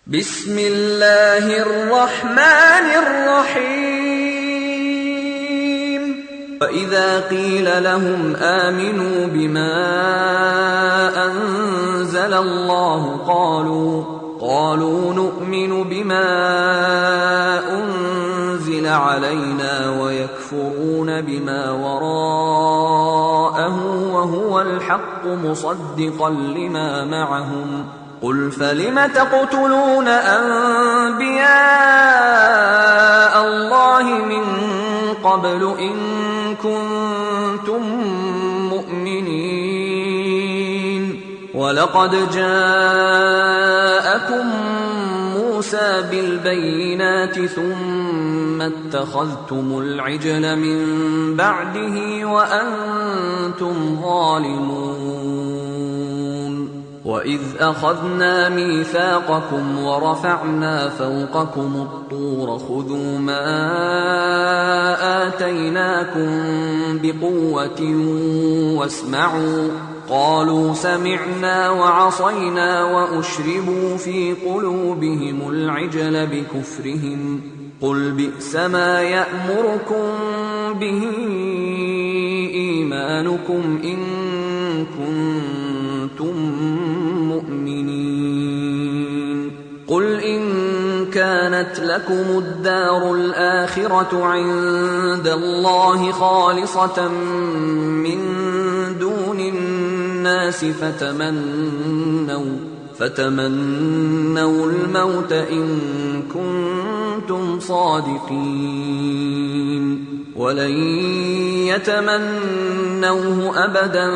بسم الله الرحمن الرحيم وإذا قيل لهم آمنوا بما أنزل الله قالوا نؤمن بما أنزل علينا ويكفرون بما وراءه وهو الحق مصدقا لما معهم قل فلم تقتلون أنبياء الله من قبل إن كنتم مؤمنين ولقد جاءكم موسى بالبينات ثم اتخذتم العجل من بعده وأنتم ظالمون وإذ أخذنا ميثاقكم ورفعنا فوقكم الطور خذوا ما آتيناكم بقوة واسمعوا قالوا سمعنا وعصينا وأشربوا في قلوبهم العجل بكفرهم قل بئس ما يأمركم به إيمانكم إن كنتم مؤمنين قل إن كانت لكم الدار الآخرة عند الله خالصة من دون الناس فتمنوا الموت إن كنتم صادقين ولن يتمنوه أبدا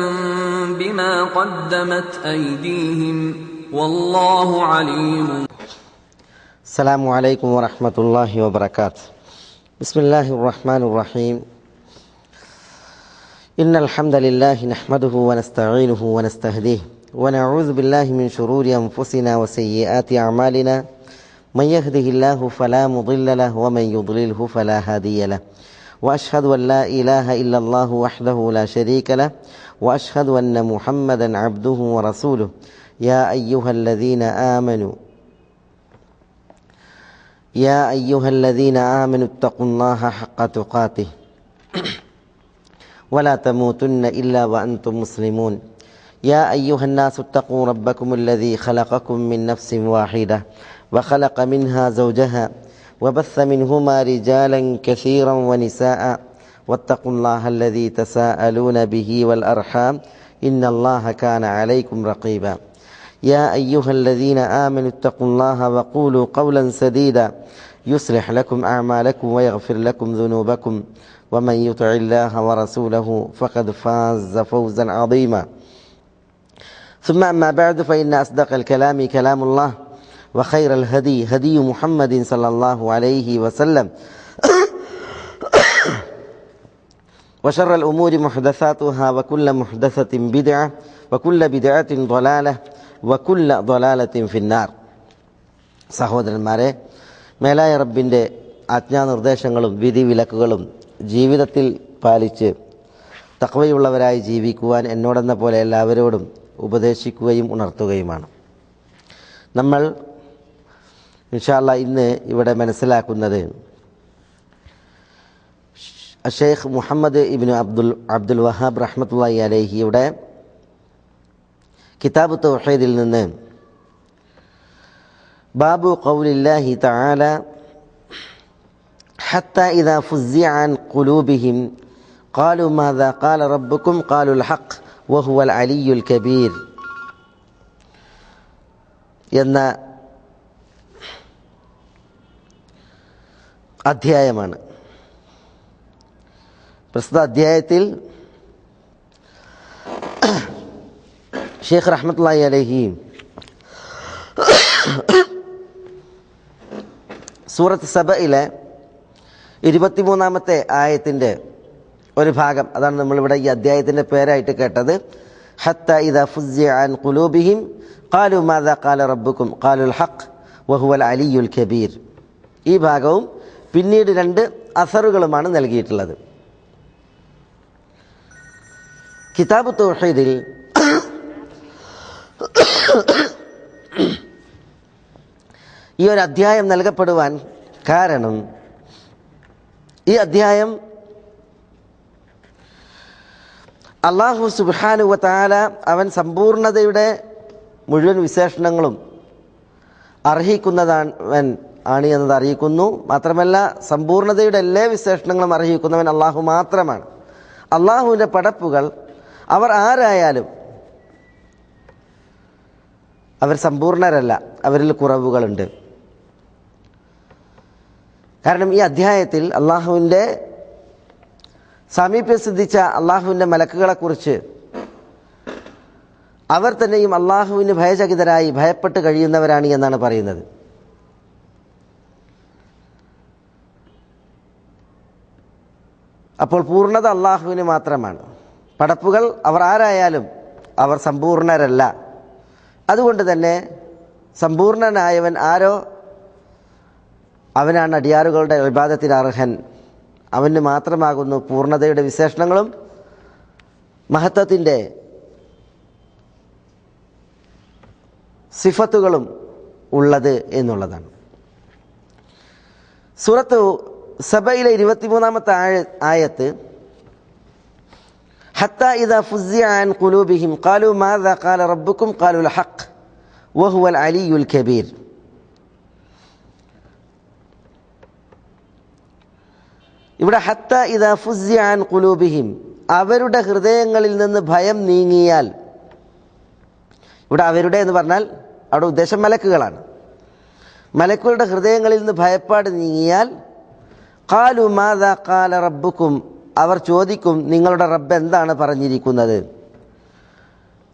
بما قدمت أيديهم والله عليم. السلام عليكم ورحمة الله وبركاته. بسم الله الرحمن الرحيم. إن الحمد لله نحمده ونستعينه ونستهديه ونعوذ بالله من شرور أنفسنا وسيئات أعمالنا من يهده الله فلا مضل له ومن يضلله فلا هادي له وأشهد أن لا إله إلا الله وحده لا شريك له وأشهد أن محمدا عبده ورسوله يا أيها الذين آمنوا اتقوا الله حق تقاته ولا تموتن إلا وأنتم مسلمون يا أيها الناس اتقوا ربكم الذي خلقكم من نفس واحدة وخلق منها زوجها وبث منهما رجالا كثيرا ونساء واتقوا الله الذي تساءلون به والأرحام إن الله كان عليكم رقيبا يا أيها الذين آمنوا اتقوا الله وقولوا قولا سديدا يصلح لكم أعمالكم ويغفر لكم ذنوبكم ومن يطع الله ورسوله فقد فاز فوزا عظيما ثم أما بعد فإن أصدق الكلام كلام الله وخير الهدي هدي محمد صلى الله عليه وسلم وشر الأمور محدثاتها وكل محدثة بدعة وكل بدعة ضلالة وكل ضلالة في النار. സഹോദരന്മാരെ, മേലായ റബ്ബിൻ്റെ ആജ്ഞാനിർദ്ദേശങ്ങളും വിധിവിലക്കുകളും ജീവിതത്തിൽ പാലിച്ച് തഖ്വയുള്ളവരായി ജീവിക്കുവാൻ എന്നോടെന്ന പോലെ എല്ലാവരോടും ഉപദേശിക്കുകയും ഉണർത്തുകയുമാണ്. നമ്മൾ ഇൻഷാ അല്ലാഹ് ഇന്ന് ഇവിടെ മനസ്സിലാക്കുന്നത് ഷെയ്ഖ് മുഹമ്മദ് ഇബ്നു അബ്ദുൽ വഹാബ് റഹ്മത്തുള്ളാഹി അലൈഹിയുടെ കിതാബ് തൗഹീദിൽ നിന്ന് ബാബു ഖൗലില്ലാഹി തആല ഹത്താ ഇദാ ഫുസ്സിഅ അൻ ഖുലൂബിഹിം ഖാലൂ മാദാ ഖാല റബ്ബുക്കും ഖാലുൽ ഹഖ് വഹുവൽ അലിയ്യുൽ കബീർ എന്ന അധ്യായമാണ്. പ്രസ്തുത അധ്യായത്തിൽ ഷെയ്ഖ് റഹ്മത്തുള്ളാഹി അലൈഹി സൂറത്ത് സബയിലെ 23-ാമത്തെ ആയത്തിൻ്റെ ഒരു ഭാഗം, അതാണ് നമ്മളിവിടെ ഈ അധ്യായത്തിൻ്റെ പേരായിട്ട് കേട്ടത്. ഹത്താ ഇദാ ഫുസ്സിഅ അൻ ഖുലൂബിഹിം ഖാലൂ മാദാ ഖാല റബ്ബുക്കും ഖാലുൽ ഹഖ് വഹുവൽ അലിയ്യുൽ കബീർ. ഈ ഭാഗവും പിന്നീട് 2 അസറുകളുമാണ് നൽകിയിട്ടുള്ളത്. കിതാബ് തൗഹീദിൽ ഈ ഒരു അധ്യായം നൽകപ്പെടുവാൻ കാരണം, ഈ അധ്യായം അല്ലാഹു സുബ്ഹാനഹു വ തആല അവൻ സമ്പൂർണതയുടെ മുഴുവൻ വിശേഷണങ്ങളും അർഹിക്കുന്നവൻ ആണ് എന്നത് അറിയിക്കുന്നു. മാത്രമല്ല സമ്പൂർണതയുടെ എല്ലാ വിശേഷണങ്ങളും അർഹിക്കുന്നവൻ അള്ളാഹു മാത്രമാണ്. അള്ളാഹുവിൻ്റെ പടപ്പുകൾ അവർ ആരായാലും അവർ സമ്പൂർണരല്ല, അവരിൽ കുറവുകളുണ്ട്. കാരണം ഈ അധ്യായത്തിൽ അള്ളാഹുവിൻ്റെ സാമീപ്യം സിദ്ധിച്ച അള്ളാഹുവിൻ്റെ മലക്കുകളെക്കുറിച്ച് അവർ തന്നെയും അള്ളാഹുവിന് ഭയചകിതരായി ഭയപ്പെട്ട് കഴിയുന്നവരാണ് എന്നാണ് പറയുന്നത്. അപ്പോൾ പൂർണ്ണത അള്ളാഹുവിന് മാത്രമാണ്. പടപ്പുകൾ അവർ ആരായാലും അവർ സമ്പൂർണരല്ല. അതുകൊണ്ട് തന്നെ സമ്പൂർണനായവൻ ആരോ അവനാണ് അടിയാറുകളുടെ ഇബാദത്തിന് അർഹൻ. അവന് മാത്രമാകുന്നു പൂർണ്ണതയുടെ വിശേഷണങ്ങളും മഹത്വത്തിൻ്റെ സിഫത്തുകളും ഉള്ളത് എന്നുള്ളതാണ്. സൂറത്ത് സബയിലെ 23-ാമത്തെ ആയത്ത്, ഹത്താ ഇദാ ഫുസ്സിഅ അൻ ഖുലൂബിഹിം ഖാലൂ മാദാ ഖാല റബ്ബുക്കും ഖാലുൽ ഹഖ് വഹുവൽ അലിയുൽ കബീർ. ഇവിടെ ഹത്താ ഇദാ ഫുസ്സിഅ അൻ ഖുലൂബിഹിം, അവരുടെ ഹൃദയങ്ങളിൽ നിന്ന് ഭയം നീങ്ങിയാൽ, ഇവിടെ അവരുടെ എന്ന് പറഞ്ഞാൽ അവിടെ ഉദ്ദേശം മലക്കുകളാണ്. മലക്കുകളുടെ ഹൃദയങ്ങളിൽ നിന്ന് ഭയപ്പാട് നീങ്ങിയാൽ ഖാലു മാദാ ഖാല റബ്ബുക്കും, അവർ ചോദിക്കും നിങ്ങളുടെ റബ്ബ് എന്താണ് പറഞ്ഞിരിക്കുന്നത്.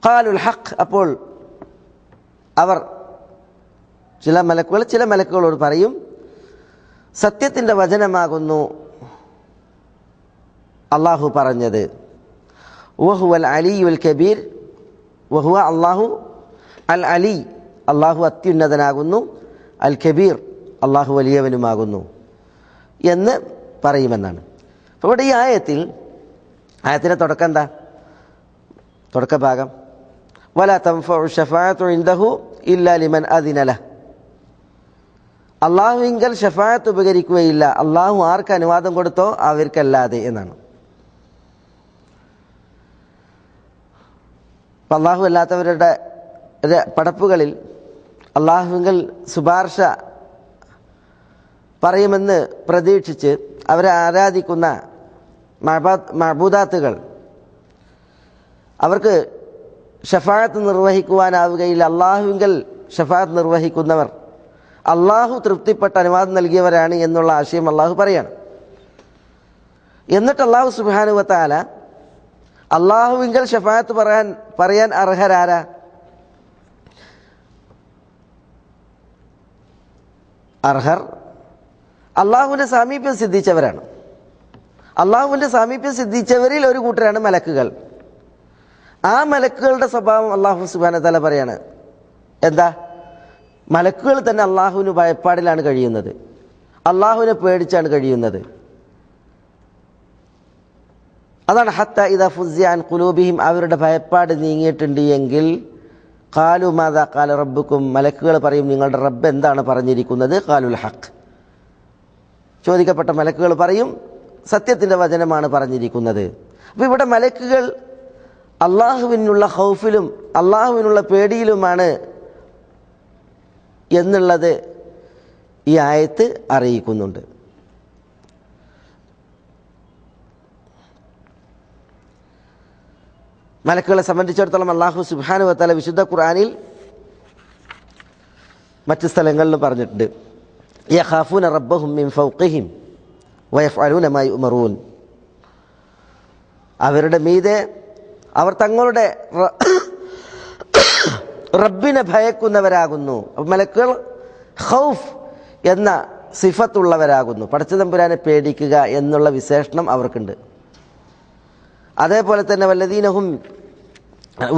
ഖാലുൽ ഹഖ്, അപ്പോൾ അവർ ചില മലക്കുകളോട് പറയും സത്യത്തിൻ്റെ വചനമാകുന്നു അള്ളാഹു പറഞ്ഞത്. വഹുവൽ അലിയുൽ കബീർ, വഹുവ അള്ളാഹു അൽ അലി, അള്ളാഹു അത്യുന്നതനാകുന്നു, അൽ കബീർ അള്ളാഹു വലിയവനുമാകുന്നു എന്ന് പറയുമെന്നാണ്. അപ്പോൾ ഇവിടെ ഈ ആയത്തിൻ്റെ തുടക്കം എന്താ? തുടക്ക ഭാഗം വലാ തൻഫഉ ശഫാഅതു ഇൻദഹു ഇല്ലാ ലിമൻ അദിന ലഹ്, അള്ളാഹുവിങ്കൽ ഷഫാഅത്ത് ഉപകരിക്കുകയില്ല അള്ളാഹു ആർക്ക് അനുവാദം കൊടുത്തോ അവർക്കല്ലാതെ എന്നാണ്. അപ്പം അള്ളാഹു അല്ലാത്തവരുടെ പടപ്പുകളിൽ അള്ളാഹുവിങ്കൽ ശുപാർശ പറയുമെന്ന് പ്രതീക്ഷിച്ച് അവരെ ആരാധിക്കുന്ന മഅബൂദാത്തുകൾ അവർക്ക് ഷഫാഅത്ത് നിർവഹിക്കുവാനാവുകയില്ല. അള്ളാഹുവിങ്കൽ ഷഫാഅത്ത് നിർവഹിക്കുന്നവർ അള്ളാഹു തൃപ്തിപ്പെട്ട അനുവാദം നൽകിയവരാണ് എന്നുള്ള ആശയം അള്ളാഹു പറയാണ്. എന്നിട്ട് അള്ളാഹു സുബ്ഹാനഹു വ തആല അള്ളാഹുവിങ്കൽ ഷഫാഅത്ത് പറയാൻ അർഹരാരാ? അർഹർ അള്ളാഹുവിൻ്റെ സാമീപ്യം സിദ്ധിച്ചവരാണ്. അള്ളാഹുവിൻ്റെ സാമീപ്യം സിദ്ധിച്ചവരിൽ ഒരു കൂട്ടരാണ് മലക്കുകൾ. ആ മലക്കുകളുടെ സ്വഭാവം അള്ളാഹു സുബ്ഹാനഹു വ തആല പറയാണ്. എന്താ? മലക്കുകൾ തന്നെ അള്ളാഹുവിന് ഭയപ്പാടിലാണ് കഴിയുന്നത്, അള്ളാഹുവിനെ പേടിച്ചാണ് കഴിയുന്നത്. അതാണ് ഹത്താ ഇദാ ഫുസ്സിഅ അൻ ഖുലൂബിഹിം, അവരുടെ ഭയപ്പാട് നീങ്ങിയിട്ടുണ്ട് എങ്കിൽ ഖാലു മാദാ ഖാല റബ്ബുക്കും, മലക്കുകൾ പറയും നിങ്ങളുടെ റബ്ബ് എന്താണ് പറഞ്ഞിരിക്കുന്നത്. ഖാലുൽ ഹഖ്, ചോദിക്കപ്പെട്ട മലക്കുകൾ പറയും സത്യത്തിൻ്റെ വചനമാണ് പറഞ്ഞിരിക്കുന്നത്. അപ്പോൾ ഇവിടെ മലക്കുകൾ അള്ളാഹുവിനുള്ള ഖൗഫിലും അള്ളാഹുവിനുള്ള പേടിയിലുമാണ് എന്നുള്ളത് ഈ ആയത്ത് അറിയിക്കുന്നുണ്ട്. മലക്കുകളെ സംബന്ധിച്ചിടത്തോളം അല്ലാഹു സുബ്ഹാനഹു വ തആല വിശുദ്ധ ഖുർആനിൽ മറ്റ് സ്ഥലങ്ങളിലും പറഞ്ഞിട്ടുണ്ട്. യഖാഫൂന റബ്ബഹും മിൻ ഫൗഖിഹിം വയഫ്അലൂന മാ യുഅ്മറൂൻ, അവരുടെ മീതെ അവർ തങ്ങളുടെ റബ്ബിനെ ഭയക്കുന്നവരാകുന്നു. മലക്കുകൾ ഖൗഫ് എന്ന സിഫത്തുള്ളവരാകുന്നു, പടച്ചതമ്പുരാനെ പേടിക്കുക എന്നുള്ള വിശേഷണം അവർക്കുണ്ട്. അതേപോലെ തന്നെ വല്ലദീനഹും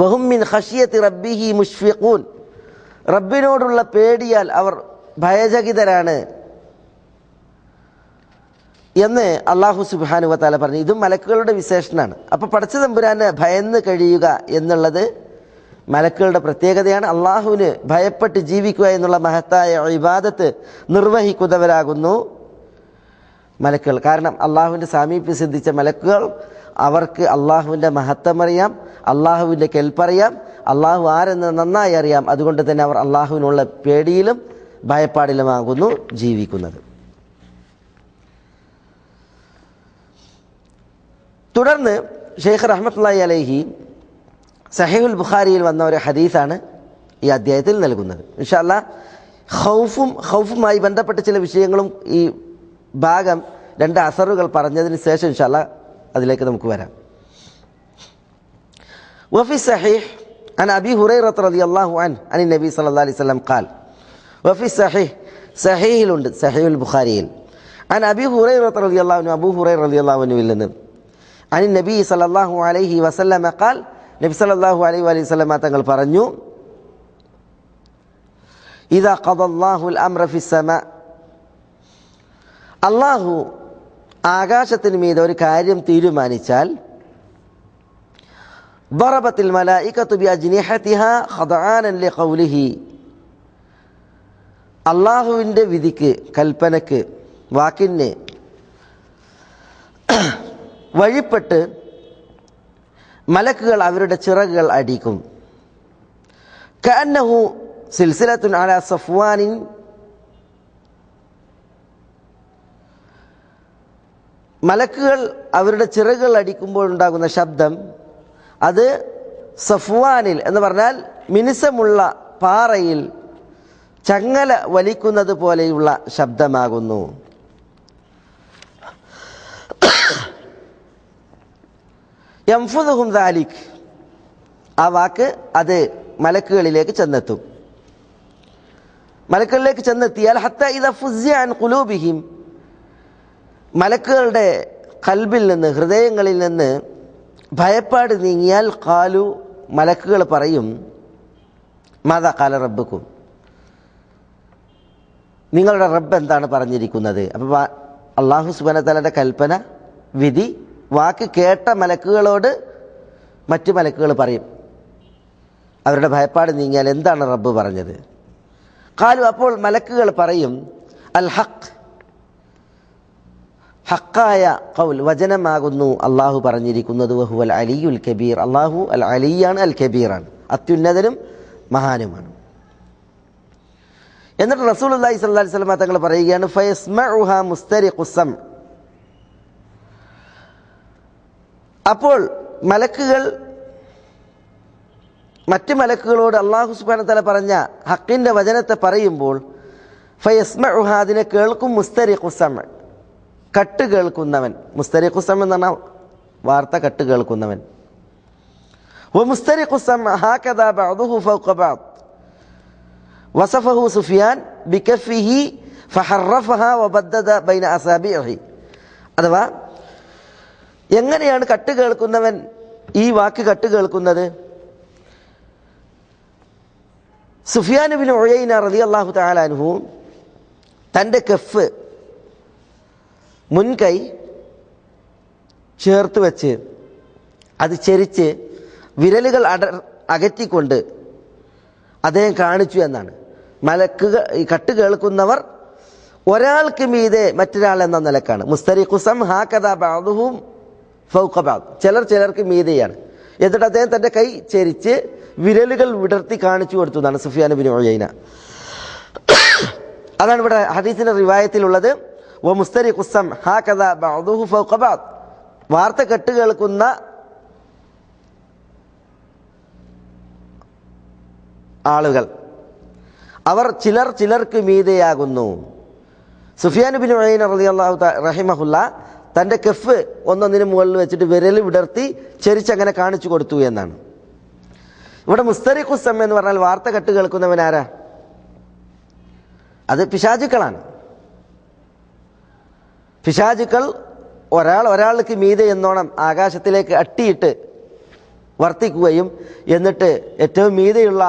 വഹും മിൻ ഖശിയത്തി റബ്ബിഹി മുഷ്ഫിഖൂൻ, റബ്ബിനോടുള്ള പേടിയാൽ അവർ ഭയചകിതരാണ് എന്ന് അല്ലാഹു സുബ്ഹാനഹു വ തആല പറഞ്ഞു. ഇതും മലക്കുകളുടെ വിശേഷണമാണ്. അപ്പോൾ പടച്ചതമ്പുരാനെ ഭയന്ന് കഴിയുക എന്നുള്ളത് മലക്കുകളുടെ പ്രത്യേകതയാണ് അള്ളാഹുവിന് ഭയപ്പെട്ട് ജീവിക്കുക എന്നുള്ള മഹത്തായ ഇബാദത്ത് നിർവഹിക്കുന്നവരാകുന്നു മലക്കുകൾ. കാരണം അള്ളാഹുവിൻ്റെ സാമീപ്യം സിദ്ധിച്ച മലക്കുകൾ അവർക്ക് അള്ളാഹുവിൻ്റെ മഹത്വം അറിയാം, അള്ളാഹുവിൻ്റെ കെൽപ്പറിയാം, അള്ളാഹു ആരെന്ന് നന്നായി അറിയാം. അതുകൊണ്ട് തന്നെ അവർ അള്ളാഹുവിനുള്ള പേടിയിലും ഭയപ്പാടിലുമാകുന്നു ജീവിക്കുന്നത്. തുടർന്ന് ഷെയ്ഖ് റഹ്മത്തുള്ളാഹി അലൈഹി സഹീഹുൽ ബുഖാരിയിൽ വന്ന ഒരു ഹദീസാണ് ഈ അധ്യായത്തിൽ നൽകുന്നത്. ഇൻഷാ അല്ലാഹ് ഖൗഫുമായി ബന്ധപ്പെട്ട ചില വിഷയങ്ങളും ഈ ഭാഗം 2 അസറുകൾ പറഞ്ഞതിന് ശേഷം ഇൻഷാ അല്ലാഹ് അതിലേക്ക് നമുക്ക് വരാം. വഫി സഹീഹ് അൻ അബീ ഹുറൈറ റളിയല്ലാഹു അൻഹു അൻ നബി സല്ലല്ലാഹു അലൈഹി വസല്ലം ഖാൽ വഫി സഹീഹ് സഹീഹിലുണ്ട് സഹീഹുൽ ബുഖാരിയിൽ അൻ അബീ ഹുറൈറ റളിയല്ലാഹു അൻഹു അബൂ ഹുറൈറ റളിയല്ലാഹു അൻഹുവിൽ നിന്ന് അൻ നബി സല്ലല്ലാഹു അലൈഹി വസല്ലം ഖാൽ നബി സല്ലല്ലാഹു അലൈഹി വസല്ലം തങ്ങൾ പറഞ്ഞു ഇദാ ഖദല്ലാഹുൽ അംറ ഫിസ്സമാ അല്ലാഹു ആകാശത്തിന് മീതെ ഒരു കാര്യം തീരുമാനിച്ചാൽ ضربت الملائكة بأجنحتها خضعانا لقوله അല്ലാഹുവിൻ്റെ വിധിക്ക് കൽപ്പനക്ക് വാക്കിന് വഴിപ്പെട്ട് മലക്കുകൾ അവരുടെ ചിറകുകൾ അടിക്കും. കഅന്നഹു സിൽസിലത്തുൻ അലാ സഫ്വാനിൻ മലക്കുകൾ അവരുടെ ചിറകുകൾ അടിക്കുമ്പോൾ ഉണ്ടാകുന്ന ശബ്ദം അത് സഫ്വാനിൽ എന്ന് പറഞ്ഞാൽ മിനുസമുള്ള പാറയിൽ ചങ്ങല വലിക്കുന്നത് പോലെയുള്ള ശബ്ദമാകുന്നു. യംഫുദുഹും ദാലിക് ആ വാക്ക് അത് മലക്കുകളിലേക്ക് ചെന്നെത്തും. മലക്കുകളിലേക്ക് ചെന്നെത്തിയാൽ ഹത്ത ഇദാ ഫുസ്സിഅ അൻ ഖുലൂബിഹിം മലക്കുകളുടെ ഖൽബിൽ നിന്ന് ഹൃദയങ്ങളിൽ നിന്ന് ഭയപ്പാട് നീങ്ങിയാൽ ഖാലു മലക്കുകൾ പറയും മാദാ ഖാല റബ്ബുക്കും നിങ്ങളുടെ റബ്ബ് എന്താണ് പറഞ്ഞിരിക്കുന്നത്. അപ്പോൾ അല്ലാഹു സുബ്ഹാനഹു വ തആലയുടെ കൽപ്പന വിധി വാക്ക് കേട്ട മലക്കുകളോട് മറ്റു മലക്കുകൾ പറയും അവരുടെ ഭയപ്പാട് നീങ്ങിയാൽ എന്താണ് റബ്ബ് പറഞ്ഞത്. ഖാലു അപ്പോൾ മലക്കുകൾ പറയും അൽ ഹഖ് ഹക്കായ ഖൗൽ വചനമാകുന്നു അള്ളാഹു പറഞ്ഞിരിക്കുന്നത്. വഹുവൽ അലിയുൽ കബീർ അള്ളാഹു അൽ അലിയാണ് അൽ കബീറാണ് അത്യുന്നതനും മഹാനുമാണ്. എന്നിട്ട് റസൂലുള്ളാഹി സ്വല്ലല്ലാഹു അലൈഹി വസല്ലം തങ്ങൾ പറയുകയാണ് ഫയസ്മഉഹാ മുസ്തരിഖുസ് സം അപ്പോൾ മലക്കുകൾ മറ്റ് മലക്കുകളോട് അല്ലാഹു സുബ്ഹാനഹു വ തആല പറഞ്ഞ ഹക്കിൻ്റെ വചനത്തെ പറയുമ്പോൾ ഫയസ്മഉഹാ അതിനെ കേൾക്കും മുസ്തരിഖുസ് സം കട്ട് കേൾക്കുന്നവൻ. മുസ്തരിഖുസ് സം എന്ന് പറഞ്ഞാൽ വാർത്ത കട്ട് കേൾക്കുന്നവൻ. വമുസ്തരിഖുസ് സം ഹാകദാ ബഅദുഹു ഫൗഖ ബഅദ് വസഫഹു സുഫിയാൻ ബികഫിഹി ഫഹറഫഹാ വബദ്ദദ ബൈന അസാബിഇഹി അഥവാ എങ്ങനെയാണ് കട്ട് കേൾക്കുന്നവൻ ഈ വാക്ക് കട്ട് കേൾക്കുന്നത്. സുഫിയാൻ ഇബ്നു ഉയൈന റളിയല്ലാഹു തആല അൻഹു തൻ്റെ കഫ് മുൻകൈ ചേർത്ത് വെച്ച് അത് ചെരിച്ച് വിരലുകൾ അകറ്റിക്കൊണ്ട് അദ്ദേഹം കാണിച്ചു എന്നാണ്. മലക്കുകൾ ഈ കട്ട് കേൾക്കുന്നവർ ഒരാൾക്ക് മീതെ മറ്റൊരാൾ എന്ന നിലക്കാണ്. മുസ്തരിഖുസം ഹാകദാ ബഅദുഹും ഫൗഖ ബഅദ് ചിലർക്ക് മീതെയാണ്. എന്നിട്ട് അദ്ദേഹം തൻ്റെ കൈ ചെരിച്ച് വിരലുകൾ വിടർത്തി കാണിച്ചു കൊടുത്തു എന്നാണ് സുഫിയാൻ ഇബ്നു ഉയൈന. അതാണ് ഇവിടെ ഹദീസിന്റെ റിവായത്തിലുള്ളത്. വമുസ്തരിഖുസ് സം ഹാകദാ ബഅദുഹു ഫൗഖ ബഅദ് വാർത്ത കെട്ട് കേൾക്കുന്ന ആളുകൾ അവർ ചിലർക്ക് മീതെയാകുന്നു. സുഫിയാൻ ഇബ്നു ഉയൈന റളിയല്ലാഹു റഹിമഹുല്ല തൻ്റെ കഫ് ഒന്നൊന്നിന് മുകളിൽ വെച്ചിട്ട് വിരൽ വിടർത്തി ചെരിച്ചങ്ങനെ കാണിച്ചു കൊടുത്തു എന്നാണ്. ഇവിടെ മുസ്തരിഖുസ് സം എന്ന് പറഞ്ഞാൽ വാർത്ത കെട്ട് കേൾക്കുന്നവനാരാ? അത് പിശാചുക്കളാണ്. പിശാചുക്കൾ ഒരാൾക്ക് മീതെ എന്നോണം ആകാശത്തിലേക്ക് അട്ടിയിട്ട് വർത്തിക്കുകയും എന്നിട്ട് ഏറ്റവും മീതെയുള്ള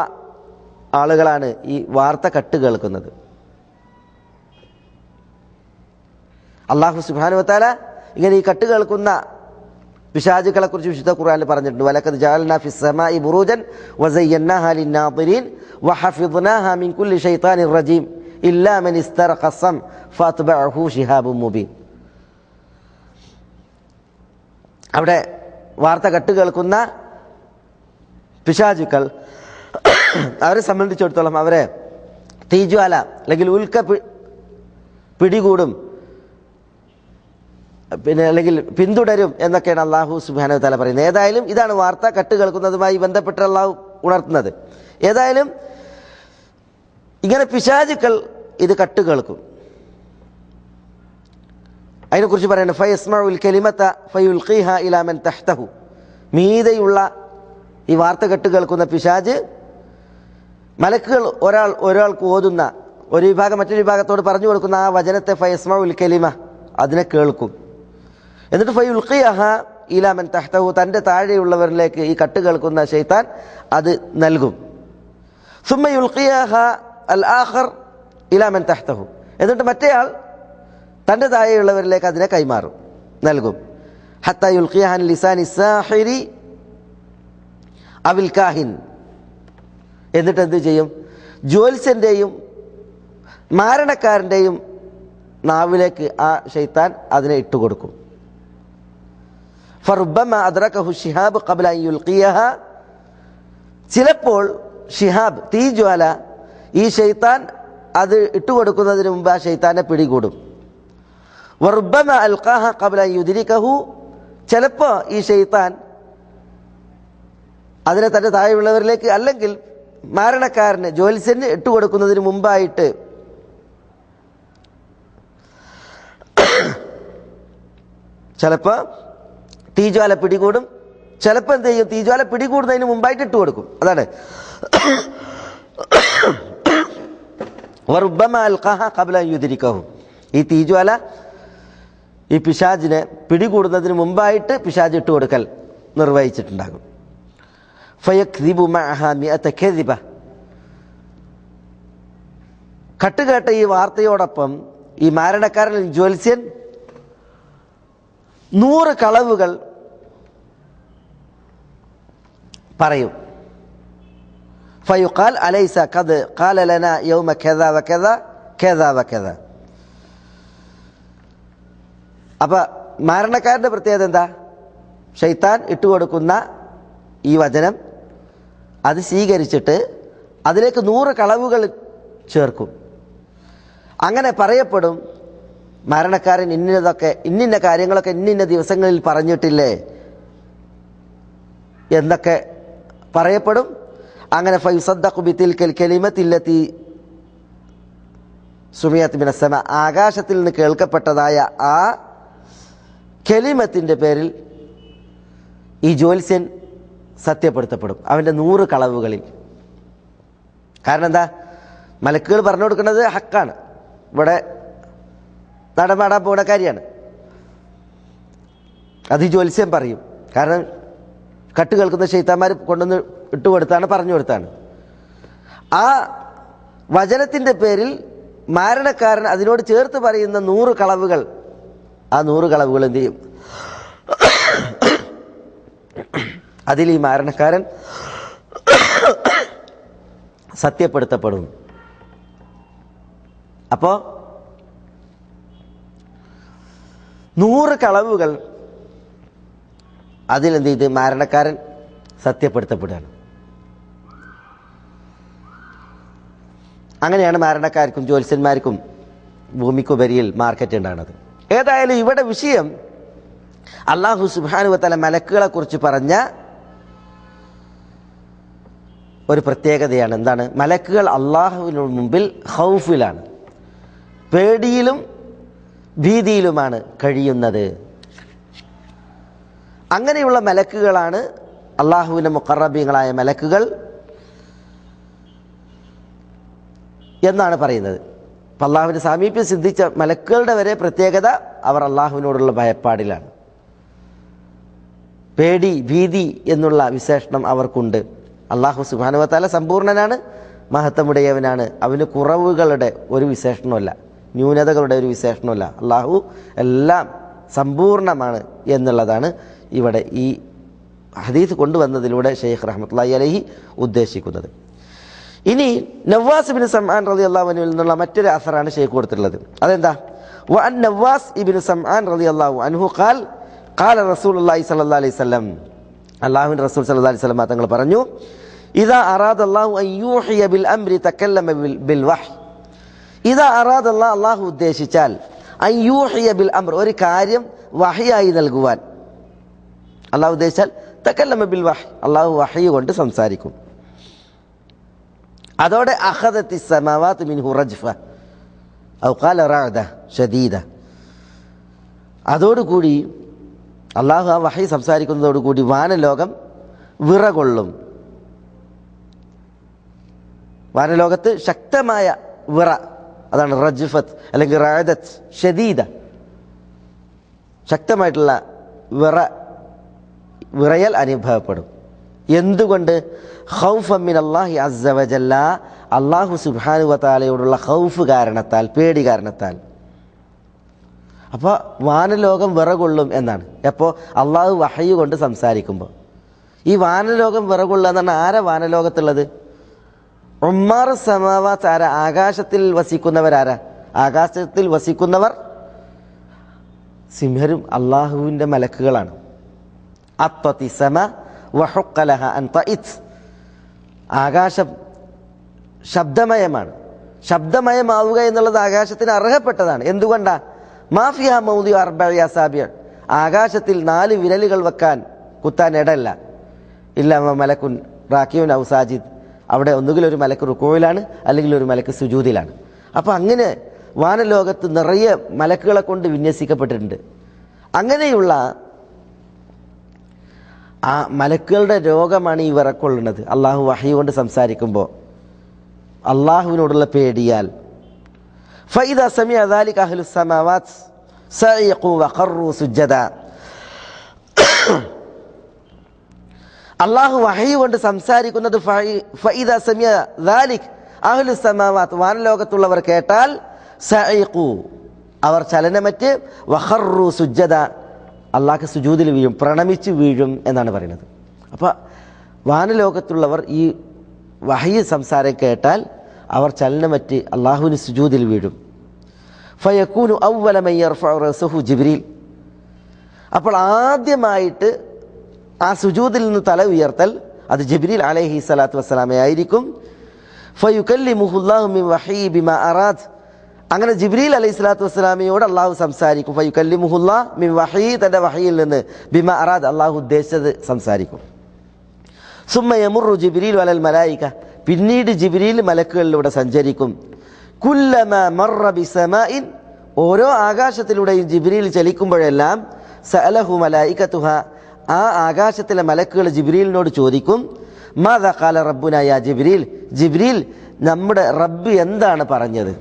ആളുകളാണ് ഈ വാർത്ത കട്ട് കേൾക്കുന്നത്. അല്ലാഹു സുബ്ഹാനഹു വ തആല ഇങ്ങനെ ഈ കട്ട് കേൾക്കുന്ന പിശാചുക്കളെ കുറിച്ച് വിശുദ്ധ ഖുർആനിൽ പറഞ്ഞിട്ടുണ്ട്. വലഖദ് ജഅൽനാ ഫിസ് സമാഇ ബുറൂജൻ വസയ്യനാഹാ ലിന്നാദിരീൻ വഹഫിദ്നാഹാ മിൻ കുല്ലി ശൈത്താനിർ റജീം ഇല്ലാ മൻ ഇസ്തറഖ സം ഫഅത്ബഅഹു ശിഹാബും മുബീൻ. അവിടെ വാർത്ത കേൾക്കുന്ന പിശാചുക്കൾ അവരെ സംബന്ധിച്ചിടത്തോളം അവരെ തീജ്വാല അല്ലെങ്കിൽ ഉൽക്ക പിടികൂടും, പിന്നെ അല്ലെങ്കിൽ പിന്തുടരും എന്നൊക്കെയാണ് അള്ളാഹു സുബ്ഹാനഹു വ തആല പറയുന്നത്. ഏതായാലും ഇതാണ് വാർത്ത കേൾക്കുന്നതുമായി ബന്ധപ്പെട്ട് അള്ളാഹു ഉണർത്തുന്നത്. ഏതായാലും ഇങ്ങനെ പിശാചുക്കൾ ഇത് കേൾക്കും. അതിനെക്കുറിച്ച് പറയുന്നത് ഫയസ്മഉൽ കലിമത ഫയുൽഖീഹാ ഇലാ മൻ തഹ്തഹു. മീതെയുള്ള ഈ വാർത്ത കേൾക്കുന്ന പിശാച് മലക്കുകൾ ഒരാൾക്ക് ഓതുന്ന ഒരു വിഭാഗം മറ്റൊരു വിഭാഗത്തോട് പറഞ്ഞു കൊടുക്കുന്ന ആ വചനത്തെ ഫയസ്മഉൽ കലിമ അതിനെ കേൾക്കും. എന്നിട്ട് ഫയുൽഖീഹാ ഇലാ മൻ തഹ്തഹു തൻ്റെ താഴെയുള്ളവരിലേക്ക് ഈ കേൾക്കുന്ന ശൈത്താൻ അത് നൽകും. സുമ്മ യുൽഖീഹാ അൽ ആഖർ ഇലാ മൻ തഹ്തഹു എന്നിട്ട് മറ്റേയാൾ തൻ്റെ താഴെയുള്ളവരിലേക്ക് അതിനെ കൈമാറും, നൽകും. ഹത്താ യുൽഖീഹാ അൻ ലിസാനി സാഹിരി അവിൽ കാഹിൻ. എന്നിട്ട് എന്ത് ചെയ്യും? ജ്യോത്സ്യൻ്റെയും മാരണക്കാരൻ്റെയും നാവിലേക്ക് ആ ശൈത്താൻ അതിനെ ഇട്ടുകൊടുക്കും. ഫറുബ്ബമ അദ്റകഹു ശിഹാബ് ഖബ്ല അൻ യുൽഖിയഹാ. ചിലപ്പോൾ ഷിഹാബ് തീജ്വാല ഈ ശൈത്താൻ അത് ഇട്ടുകൊടുക്കുന്നതിന് മുമ്പ് ആ ശൈത്താനെ പിടികൂടും. വറുബ്ബമ അൽഖാഹ ഖബ്ല അൻ യുദ്രികഹു. ചിലപ്പോൾ ഈ ശൈത്താൻ അതിനെ തൻ്റെ താഴെയുള്ളവരിലേക്ക് അല്ലെങ്കിൽ മാരണക്കാരന് ജ്യോത്സ്യന് ഇട്ടുകൊടുക്കുന്നതിന് മുമ്പായിട്ട് ചിലപ്പോൾ തീജ്വാല പിടികൂടും. ചിലപ്പോൾ എന്ത് ചെയ്യും? തീജ്വാല പിടികൂടുന്നതിന് മുമ്പായിട്ട് ഇട്ടുകൊടുക്കും. അതാണ് വറുബ്ബമ അൽഖാഹ ഖബ്ല അൻ യുദ്രികഹു. ഈ തീജ്വാല ഈ പിശാചിനെ പിടികൂടുന്നതിന് മുമ്പായിട്ട് പിശാച് ഇട്ടുകൊടുക്കൽ നിർവഹിച്ചിട്ടുണ്ടാകും. ഫയക്ദിബു മഅഹാ മിഅത കദിബ. കട്ടുകേട്ട ഈ വാർത്തയോടൊപ്പം ഈ മാരണക്കാരൻ ജ്യോത്സ്യൻ 100 കളവുകൾ പറയും. ഫയുഖാൽ അലൈസ ഖദ് ഖാല ലനാ യൗമ കദാ വകദാ കദാ വകദാ. അപ്പൊ മാരണക്കാരന്റെ പ്രത്യേകത എന്താ? ശൈത്താൻ ഇട്ടുകൊടുക്കുന്ന ഈ വചനം അത് സ്വീകരിച്ചിട്ട് അതിലേക്ക് 100 കളവുകൾ ചേർക്കും. അങ്ങനെ പറയപ്പെടും, മരണക്കാരൻ ഇന്നിന്ന കാര്യങ്ങളൊക്കെ ഇന്നിന്ന ദിവസങ്ങളിൽ പറഞ്ഞിട്ടില്ലേ എന്നൊക്കെ പറയപ്പെടും. അങ്ങനെ ഫയുസദ്ദഖു ബിതിൽകൽ കലിമത്തില്ലത്തി സുമിഅത് മിനസ് സമാ. ആകാശത്തിൽ നിന്ന് കേൾക്കപ്പെട്ടതായ ആ കലിമത്തിൻ്റെ പേരിൽ ഈ ജ്യോത്സ്യൻ സത്യപ്പെടുത്തപ്പെടും അവൻ്റെ 100 കളവുകളിൽ. കാരണം എന്താ? മലക്കുകൾ പറഞ്ഞു കൊടുക്കുന്നത് ഹക്കാണ്, ഇവിടെ നടമാടാൻ പോകുന്ന കാര്യമാണ്. അത് ഈ ജ്യോത്സ്യൻ പറയും. കാരണം കട്ട് കേൾക്കുന്ന ശൈത്താന്മാർ കൊണ്ടുവന്ന് ഇട്ടുകൊടുത്താണ്, പറഞ്ഞു കൊടുത്താണ്. ആ വചനത്തിൻ്റെ പേരിൽ മാരണക്കാരൻ അതിനോട് ചേർത്ത് പറയുന്ന 100 കളവുകൾ, ആ 100 കളവുകൾ എന്ത് ചെയ്യും? അതിൽ ഈ മാരണക്കാരൻ സത്യപ്പെടുത്തപ്പെടും. അപ്പോൾ 100 കളവുകൾ അതിലെന്ത് ചെയ്ത് മാരണക്കാരൻ സത്യപ്പെടുത്തപ്പെടുകയാണ്. അങ്ങനെയാണ് മാരണക്കാർക്കും ജ്യോത്സ്യന്മാർക്കും ഭൂമിക്കുപരിയിൽ മാർക്കറ്റ് ഉണ്ടാകുന്നത്. ഏതായാലും ഇവിടെ വിഷയം അല്ലാഹു സുബ്ഹാനഹു വ തആല മലക്കുകളെ കുറിച്ച് പറഞ്ഞ ഒരു പ്രത്യേകതയാണ്. എന്താണ്? മലക്കുകൾ അള്ളാഹുവിന് മുമ്പിൽ ഖൗഫിലാണ്, പേടിയിലും ഭീതിയിലുമാണ് കഴിയുന്നത്. അങ്ങനെയുള്ള മലക്കുകളാണ് അള്ളാഹുവിൻ്റെ മുഖറബീങ്ങളായ മലക്കുകൾ എന്നാണ് പറയുന്നത്. അപ്പം അള്ളാഹുവിൻ്റെ സാമീപ്യം സിദ്ധിച്ച മലക്കുകളുടെ വരെ പ്രത്യേകത അവർ അള്ളാഹുവിനോടുള്ള ഭയപ്പാടിലാണ്. പേടി ഭീതി എന്നുള്ള വിശേഷണം അവർക്കുണ്ട്. അള്ളാഹു സുബ്ഹാനഹു വ തആല സമ്പൂർണ്ണനാണ്, മഹത്വമുടയവനാണ്. അവന് കുറവുകളുടെ ഒരു വിശേഷണമല്ല, ന്യൂനതകളുടെ ഒരു വിശേഷണമല്ല. അള്ളാഹു എല്ലാം സമ്പൂർണ്ണമാണ് എന്നുള്ളതാണ് ഇവിടെ ഈ ഹദീസ് കൊണ്ടുവന്നതിലൂടെ ഷെയ്ഖ് റഹ്മത്തുള്ളാഹി അലൈഹി ഉദ്ദേശിക്കുന്നത്. ഇനി നവാസ് ഇബ്നു സമആൻ റളിയല്ലാഹു അൻഹു എന്നുള്ള മറ്റൊരു അസറാണ് ഷെയ്ഖ് കൊടുത്തിട്ടുള്ളത്. അതെന്താ? വഅൻ നവാസ് ഇബ്നു സമആൻ റളിയല്ലാഹു അൻഹു ഖാൽ ഖാല റസൂലുള്ളാഹി സ്വല്ലല്ലാഹു അലൈഹി വസല്ലം, അല്ലാഹുവിൻ്റെ റസൂൽ സ്വല്ലല്ലാഹു അലൈഹി വസല്ലം തങ്ങൾ പറഞ്ഞു, ഇദാ അറാദല്ലാഹു അൻ യൂഹിയ ബിൽ അംരി തകല്ലമ ബിൽ വഹ്. ഇദാ അറാദല്ലാഹു, അല്ലാഹു ഉദ്ദേശിച്ചാൽ, അൻ യൂഹിയ ബിൽ അംർ, ഒരു കാര്യം വഹയായി നൽകുവാൻ അല്ലാഹു ഉദ്ദേശിച്ചാൽ തകല്ലമ ബിൽ വഹ്, അല്ലാഹു വഹയ് കൊണ്ട് സംസാരിക്കും. അതോടെ അഖദത്തി സമാവാത്ത് മിൻഹു റജ്ഫ ഔ ഖാല റഅദ ശദീദ, അതോടുകൂടി അല്ലാഹു ആ വഹയ് സംസാരിക്കുന്നതോടുകൂടി വാനലോകം വിറകൊള്ളും. വാനലോകത്ത് ശക്തമായ വിറ, അതാണ് റജ്ഫത്ത് അല്ലെങ്കിൽ റഅദത്ത് ശദീദ, ശക്തമായിട്ടുള്ള വിറയൽ അനുഭവപ്പെടും. എന്തുകൊണ്ട്? ഖൗഫൻ മിനല്ലാഹി അസ്സ വജല്ല, അല്ലാഹു സുബ്ഹാനഹു വ തആലയോടുള്ള ഖൗഫ് കാരണത്താൽ, പേടി കാരണത്താൽ. അപ്പോൾ വാനലോകം വിറകൊള്ളും എന്നാണ്. എപ്പോൾ? അള്ളാഹു വഹയ് കൊണ്ട് സംസാരിക്കുമ്പോൾ. ഈ വാനലോകം വിറകൊള്ളുക എന്ന് പറഞ്ഞാൽ ആരാ വാനലോകത്തുള്ളത്? ഉമ്മാർ സമാവാത്ത് ആരാ? ആകാശത്തിൽ വസിക്കുന്നവരാരാ? ആകാശത്തിൽ വസിക്കുന്നവർ സിംഹരും അള്ളാഹുവിൻ്റെ മലക്കുകളാണ്. അത്വതി സമ വഹുഖ ലഹ അൻ തഇത്, ആകാശം ശബ്ദമയമാണ്. ശബ്ദമയമാവുക എന്നുള്ളത് ആകാശത്തിന് അർഹപ്പെട്ടതാണ്. എന്തുകൊണ്ടാ? മാഫിയ മൗദി അർബഇ അസാബിഅ, ആകാശത്തിൽ 4 വിരലുകൾ വെക്കാൻ കുത്താൻ ഇടല്ല. ഇല്ല മലക്കുൻ റാക്കിയുൻ ഔ സാജിദ്, അവിടെ ഒന്നുകിൽ ഒരു മലക്ക് റുകൂയിലാണ് അല്ലെങ്കിൽ ഒരു മലക്ക് സുജൂദിലാണ്. അപ്പോൾ അങ്ങനെ വാനലോകത്ത് നിറയെ മലക്കുകളെ കൊണ്ട് വിന്യസിക്കപ്പെട്ടിട്ടുണ്ട്. അങ്ങനെയുള്ള ആ മലക്കുകളുടെ രോഗമാണ് ഈ വിറക്കൊള്ളുന്നത്. അള്ളാഹു വഹയ് കൊണ്ട് സംസാരിക്കുമ്പോൾ അള്ളാഹുവിനോടുള്ള പേടിയാൽ. ഫഇദാ സമിഅ ദാലിക അഹ്ലുസ് സമാവാത്ത് സഇഖു വഖറു സുജ്ജദാ, അള്ളാഹു വഹയ് കൊണ്ട് സംസാരിക്കുന്നത് ഫഇദാ സമിഅ ദാലിക അഹ്ലുസ് സമാവാത്ത്, വാനലോകത്തുള്ളവർ കേട്ടാൽ സഇഖു, അവർ ചലനമറ്റ്, വഖറു സുജ്ജദാ, അള്ളാഹ്ക്ക് സുജൂദിൽ വീഴും, പ്രണമിച്ച് വീഴും എന്നാണ് പറയുന്നത്. അപ്പോൾ വാനലോകത്തുള്ളവർ ഈ വഹയ് സംസാരം കേട്ടാൽ അവർ ചലനമറ്റ് അള്ളാഹുവിന് സുജൂദിൽ വീഴും. ഫയകൂനു അവ്വല മൻ യർഫഉ റഅസഹു ജിബ്രീൽ, അപ്പോൾ ആദ്യമായിട്ട് ആ സുജൂദിൽ നിന്ന് തല ഉയർത്തൽ അത് ജിബ്രീൽ അലൈഹി സ്വലാത്തു വസ്സലാമെ ആയിരിക്കും. ഫയുകല്ലിമുഹുല്ലാഹു മിൻ വഹയി ബിമാ അറാദ്, അങ്ങനെ ജിബ്രീൽ അലൈഹി സ്വലാത്തു വസ്സലാമയോട് അള്ളാഹു സംസാരിക്കും. ഫയുകല്ലിമുഹുല്ലാഹ് മിൻ വഹയി, തൻ്റെ വഹയിൽ നിന്ന്, ബിമാ അറാദ്, അള്ളാഹു ഉദ്ദേശിച്ചത് സംസാരിക്കും. സുമ്മ യമുറു ജിബ്രീൽ അലൽ മലായിക, പിന്നീട് ജിബ്രീൽ മലക്കുകളിലൂടെ സഞ്ചരിക്കും. കുല്ലമ മറ ബിസമാഇൻ, ഓരോ ആകാശത്തിലൂടെയും ജിബ്രീൽ ചലിക്കുമ്പോഴെല്ലാം സഅലഹു മലായികതുഹ, ആ ആകാശത്തിലെ മലക്കുകൾ ജിബ്രീലിനോട് ചോദിക്കും, മാദാ ഖാല റബ്ബുനാ യാ ജിബ്രീൽ, ജിബ്രീൽ നമ്മുടെ റബ്ബ് എന്താണ് പറഞ്ഞത്?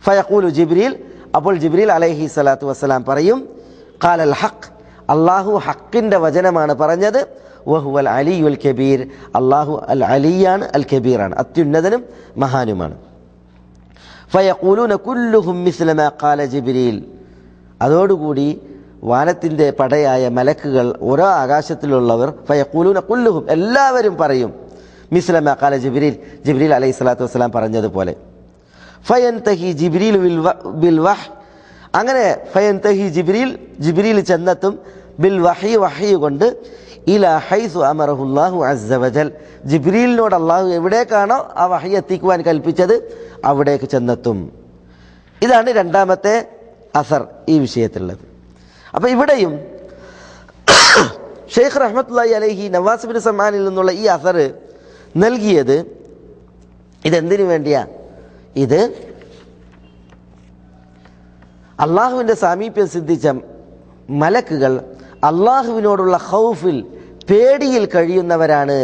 ഫയഖൂലു ജിബ്രീൽ, അപ്പോൾ ജിബ്രീൽ അലൈഹി സ്വലാത്തു വസ്സലാം പറയും, ഖാലൽ ഹഖ്, അള്ളാഹു ഹക്കിൻ്റെ വചനമാണ് പറഞ്ഞത്. വഹുവൽ അലിയുൽ കബീർ, അള്ളാഹു അൽ അലിയാണ്, അൽ കബീറാണ്, അത്യുന്നതനും മഹാനുമാണ്. ഫയഖൂലൂന കുല്ലുഹും മിസ്ല മാ ഖാല ജിബ്രീൽ, അതോടുകൂടി വാനത്തിൻ്റെ പടയായ മലക്കുകൾ, ഓരോ ആകാശത്തിലുള്ളവർ, ഫയഖൂലൂന കുല്ലുഹും, എല്ലാവരും പറയും, മിസ്ല മാ ഖാല ജിബ്രീൽ, ജിബ്രീൽ അലൈഹി സ്വലാത്തു വസ്സലാം പറഞ്ഞതുപോലെ. ഫയൻതഹി ജിബ്രീൽ ബിൽ വഹ്, അങ്ങനെ ഫയൻതഹി ജിബ്രീൽ ചെന്നെത്തും, ബിൽ വഹി, വഹി കൊണ്ട്, ഇലാ ഹൈസു അമറഹുല്ലാഹു അസ്സ വജൽ, ജിബ്രീലിനോട് അള്ളാഹു എവിടേക്കാണോ ആ വഹി എത്തിക്കുവാൻ കൽപ്പിച്ചത് അവിടേക്ക് ചെന്നെത്തും. ഇതാണ് രണ്ടാമത്തെ അസർ ഈ വിഷയത്തിലുള്ളത്. അപ്പോൾ ഇവിടെയും ഷെയ്ഖ് റഹ്മത്തുള്ളാഹി അലൈഹി നവാസ് ബിൻ സമാനിൽ നിന്നുള്ള ഈ അസർ നൽകിയത് ഇതെന്തിനു വേണ്ടിയാ? ഇത് അള്ളാഹുവിൻ്റെ സാമീപ്യം സിദ്ധിച്ച മലക്കുകൾ അള്ളാഹുവിനോടുള്ള ഖൗഫിൽ, പേടിയിൽ കഴിയുന്നവരാണ്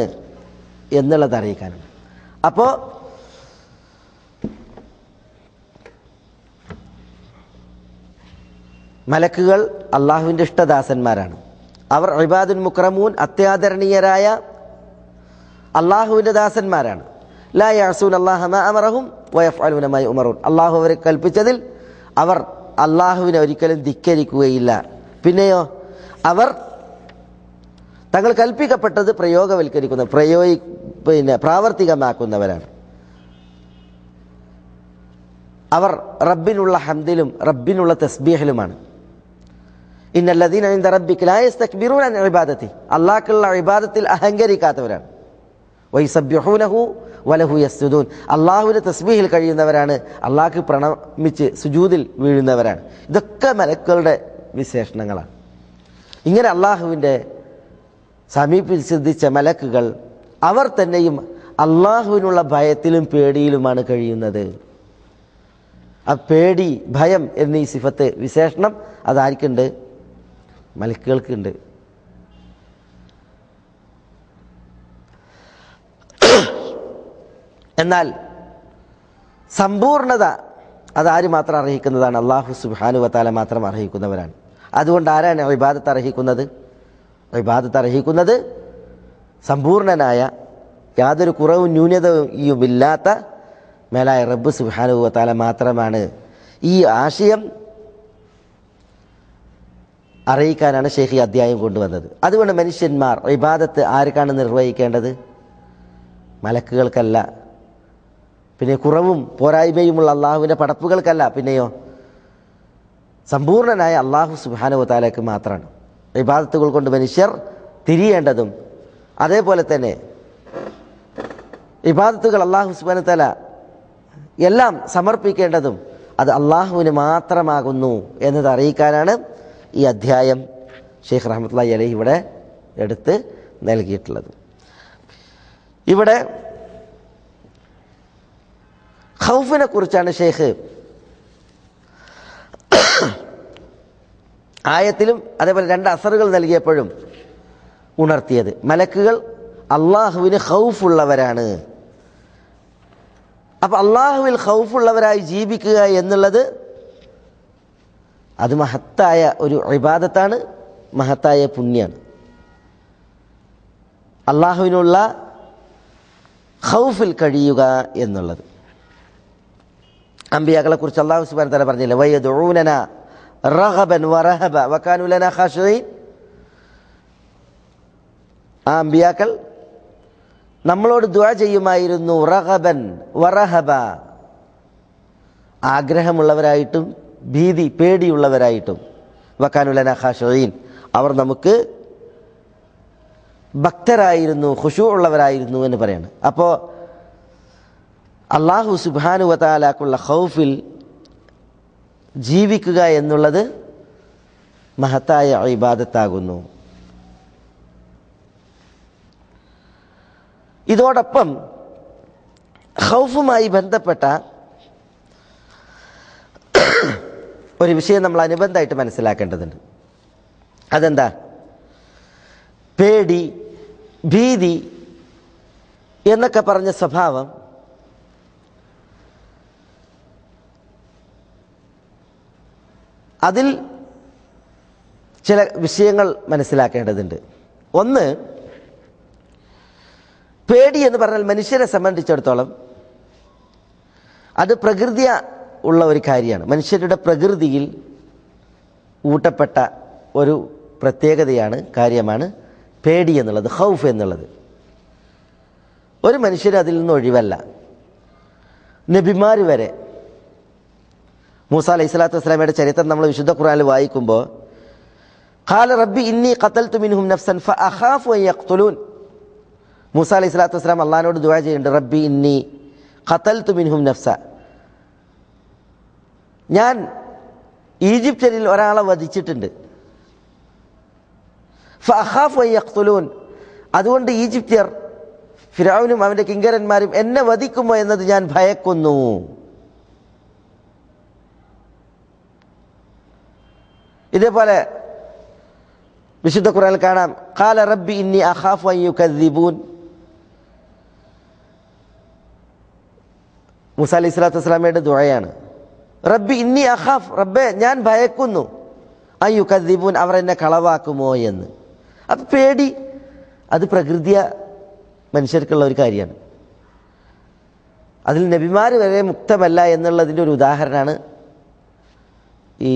എന്നുള്ളത് അറിയിക്കാനാണ്. അപ്പോൾ മലക്കുകൾ അള്ളാഹുവിൻ്റെ ഇഷ്ടദാസന്മാരാണ്. അവർ ഇബാദുൽ മുക്രമൂൻ, അത്യാദരണീയരായ അള്ളാഹുവിൻ്റെ ദാസന്മാരാണ്. ലാ യഅസൂന അല്ലാഹ മാ അമറഹും വയഫ്അലൂന മാ യുമറൂൻ, അള്ളാഹു അവരെ കൽപ്പിച്ചതിൽ അവർ അള്ളാഹുവിനെ ഒരിക്കലും ധിക്കരിക്കുകയില്ല. പിന്നെയോ അവർ തങ്ങൾ കൽപ്പിക്കപ്പെട്ടത് പ്രയോഗവൽക്കരിക്കുന്ന പ്രാവർത്തികമാക്കുന്നവരാണ്. അവർ റബ്ബിനുള്ള ഹംദിലും റബ്ബിനുള്ള തസ്ബീഹിലുമാണ്. ഇന്നല്ലദീന ഇൻദ റബ്ബിക ലാ യസ്തക്ബിറൂന അൻ ഇബാദതി, അല്ലാഹുവിനുള്ള ഇബാദത്തിൽ അഹങ്കരിക്കാത്തവരാണ്. വയസബ്ബിഹൂനഹു വലഹു യസ്ജുദൂൻ, അള്ളാഹുവിൻ്റെ തസ്ബീഹിൽ കഴിയുന്നവരാണ്, അള്ളാഹ്ക്ക് പ്രണമിച്ച് സുജൂദിൽ വീഴുന്നവരാണ്. ഇതൊക്കെ മലക്കുകളുടെ വിശേഷണങ്ങളാണ്. ഇങ്ങനെ അള്ളാഹുവിൻ്റെ സമീപിച്ച് ശ്രദ്ധിച്ച മലക്കുകൾ അവർ തന്നെയും അള്ളാഹുവിനുള്ള ഭയത്തിലും പേടിയിലുമാണ് കഴിയുന്നത്. ആ പേടി, ഭയം എന്നീ സിഫത്ത്, വിശേഷണം അതാർക്കുണ്ട്? മലക്കുകൾക്കുണ്ട്. എന്നാൽ സമ്പൂർണത അതാര് മാത്രം അർഹിക്കുന്നതാണ്? അള്ളാഹു സുബ്ഹാനഹു വ തആല മാത്രം അർഹിക്കുന്നവരാണ്. അതുകൊണ്ട് ആരാണ് ഇബാദത്ത് അർഹിക്കുന്നത്? ഇബാദത്ത് അർഹിക്കുന്നത് സമ്പൂർണനായ, യാതൊരു കുറവും ന്യൂനതയും ഇല്ലാത്ത മേലായ റബ്ബ് സുബ്ഹാനഹു വ തആല മാത്രമാണ്. ഈ ആശയം അറിയിക്കാനാണ് ഷെയ്ഖ് ഈ അധ്യായം കൊണ്ടുവന്നത്. അതുകൊണ്ട് മനുഷ്യന്മാർ ഇബാദത്ത് ആർക്കാണ് നിർവഹിക്കേണ്ടത്? മലക്കുകൾക്കല്ല, പിന്നെ കുറവും പോരായ്മയുമുള്ള അള്ളാഹുവിൻ്റെ പടപ്പുകൾക്കല്ല, പിന്നെയോ സമ്പൂർണനായ അള്ളാഹു സുബ്ഹാനഹു വ തആലയ്ക്ക് മാത്രമാണ് ഇബാദത്തുകൾ കൊണ്ട് മനുഷ്യർ തിരിയേണ്ടതും. അതേപോലെ തന്നെ ഇബാദത്തുകൾ അള്ളാഹു സുബ്ഹാനഹു വ തആല എല്ലാം സമർപ്പിക്കേണ്ടതും അത് അള്ളാഹുവിന് മാത്രമാകുന്നു എന്നത് അറിയിക്കാനാണ് ഈ അധ്യായം ഷെയ്ഖ് റഹ്മത്തുള്ളാഹി അലൈഹി ഇവിടെ എടുത്ത് നൽകിയിട്ടുള്ളത്. ഇവിടെ ഖൗഫിനെ കുറിച്ചാണ് ഷെയ്ഖ് ആയത്തിലും അതേപോലെ 2 അസറുകൾ നൽകിയപ്പോഴും ഉണർത്തിയത്. മലക്കുകൾ അള്ളാഹുവിന് ഖൗഫുള്ളവരാണ്. അപ്പം അള്ളാഹുവിൽ ഖൗഫുള്ളവരായി ജീവിക്കുക എന്നുള്ളത് അത് മഹത്തായ ഒരു ഇബാദത്താണ്, മഹത്തായ പുണ്യാണ്. അള്ളാഹുവിനുള്ള ഖൗഫിൽ കഴിയുക എന്നുള്ളത്. അമ്പിയാക്കളെ കുറിച്ച് അല്ലാഹു സുബ്ഹാനഹു വ തആല പറഞ്ഞില്ല, വയദഊനന റഗബൻ വറഹബ വകാനൂ ലനാ ഖാശിഈൻ. ആ അമ്പിയാക്കൾ നമ്മളോട് ദുആ ചെയ്യുമായിരുന്നു, റഗബൻ വറഹബ, ആഗ്രഹമുള്ളവരായിട്ടും ഭീതി പേടിയുള്ളവരായിട്ടും, വകാനൂ ലനാ ഖാശിഈൻ, അവർ നമുക്ക് ഭക്തരായിരുന്നു, ഖുശൂ ഉള്ളവരായിരുന്നു എന്ന് പറയാണ്. അപ്പോൾ അള്ളാഹു സുബ്ഹാനഹു വ തആലക്കുള്ള ഖൗഫിൽ ജീവിക്കുക എന്നുള്ളത് മഹത്തായ ഇബാദത്താകുന്നു. ഇതോടൊപ്പം ഖൗഫുമായി ബന്ധപ്പെട്ട ഒരു വിഷയം നമ്മൾ അനുബന്ധമായിട്ട് മനസ്സിലാക്കേണ്ടതുണ്ട്. അതെന്താ? പേടി, ഭീതി എന്നൊക്കെ പറഞ്ഞ സ്വഭാവം അതിൽ ചില വിഷയങ്ങൾ മനസ്സിലാക്കേണ്ടതുണ്ട്. ഒന്ന്, പേടി എന്ന് പറഞ്ഞാൽ മനുഷ്യരെ സംബന്ധിച്ചിടത്തോളം അത് പ്രകൃതി ഉള്ള ഒരു കാര്യമാണ്. മനുഷ്യരുടെ പ്രകൃതിയിൽ ഊട്ടപ്പെട്ട ഒരു പ്രത്യേകതയാണ്, കാര്യമാണ് പേടി എന്നുള്ളത്, ഖൗഫ് എന്നുള്ളത്. ഒരു മനുഷ്യർ അതിൽ നിന്ന് ഒഴിവല്ല. നബിമാർ വരെ, മൂസ അലൈഹി സ്വലാത്തു വസ്സലാമയുടെ ചരിത്രം നമ്മൾ വിശുദ്ധ ഖുർആനിൽ വായിക്കുമ്പോൾ, ഖാല റബ്ബി ഇന്നി ഖതൽതു മിൻഹും നഫ്സൻ ഫഅഖാഫു അൻ യഖ്തുലൂൻ. മൂസ അലൈഹി സ്വലാത്തു വസ്സലാം അള്ളാഹിനോട് ദുആ ചെയ്യുന്നുണ്ട്, റബ്ബി ഇന്നി ഖതൽതു മിൻഹും നഫ്സ, ഞാൻ ഈജിപ്തിൽ ഒരാളെ വധിച്ചിട്ടുണ്ട്. ഫഅഖാഫു അൻ യഖ്തുലൂൻ, അതുകൊണ്ട് ഈജിപ്ത്യർ, ഫിർഔനും അവൻ്റെ കിങ്കരന്മാരും എന്നെ വധിക്കുമോ എന്നത് ഞാൻ ഭയക്കുന്നു. ഇതേപോലെ വിശുദ്ധ ഖുർആനിൽ കാണാം, ഖാല റബ്ബി ഇന്നി അഖാഫു അൻ യുകദ്ദിബൂൻ. മൂസ അലൈഹി സ്വലാത്തു വസ്സലാമയുടെ ദുആയാണ്, റബ്ബി ഇന്നി അഖാഫ്, റബ്ബേ ഞാൻ ഭയക്കുന്നു, അൻ യുകദ്ദിബൂൻ, അവർ എന്നെ കളവാക്കുമോ എന്ന്. അപ്പം പേടി അത് പ്രകൃതിയ മനുഷ്യർക്കുള്ള ഒരു കാര്യമാണ്. അതിൽ നബിമാർ വരെ മുക്തമല്ല എന്നുള്ളതിൻ്റെ ഒരു ഉദാഹരണമാണ് ഈ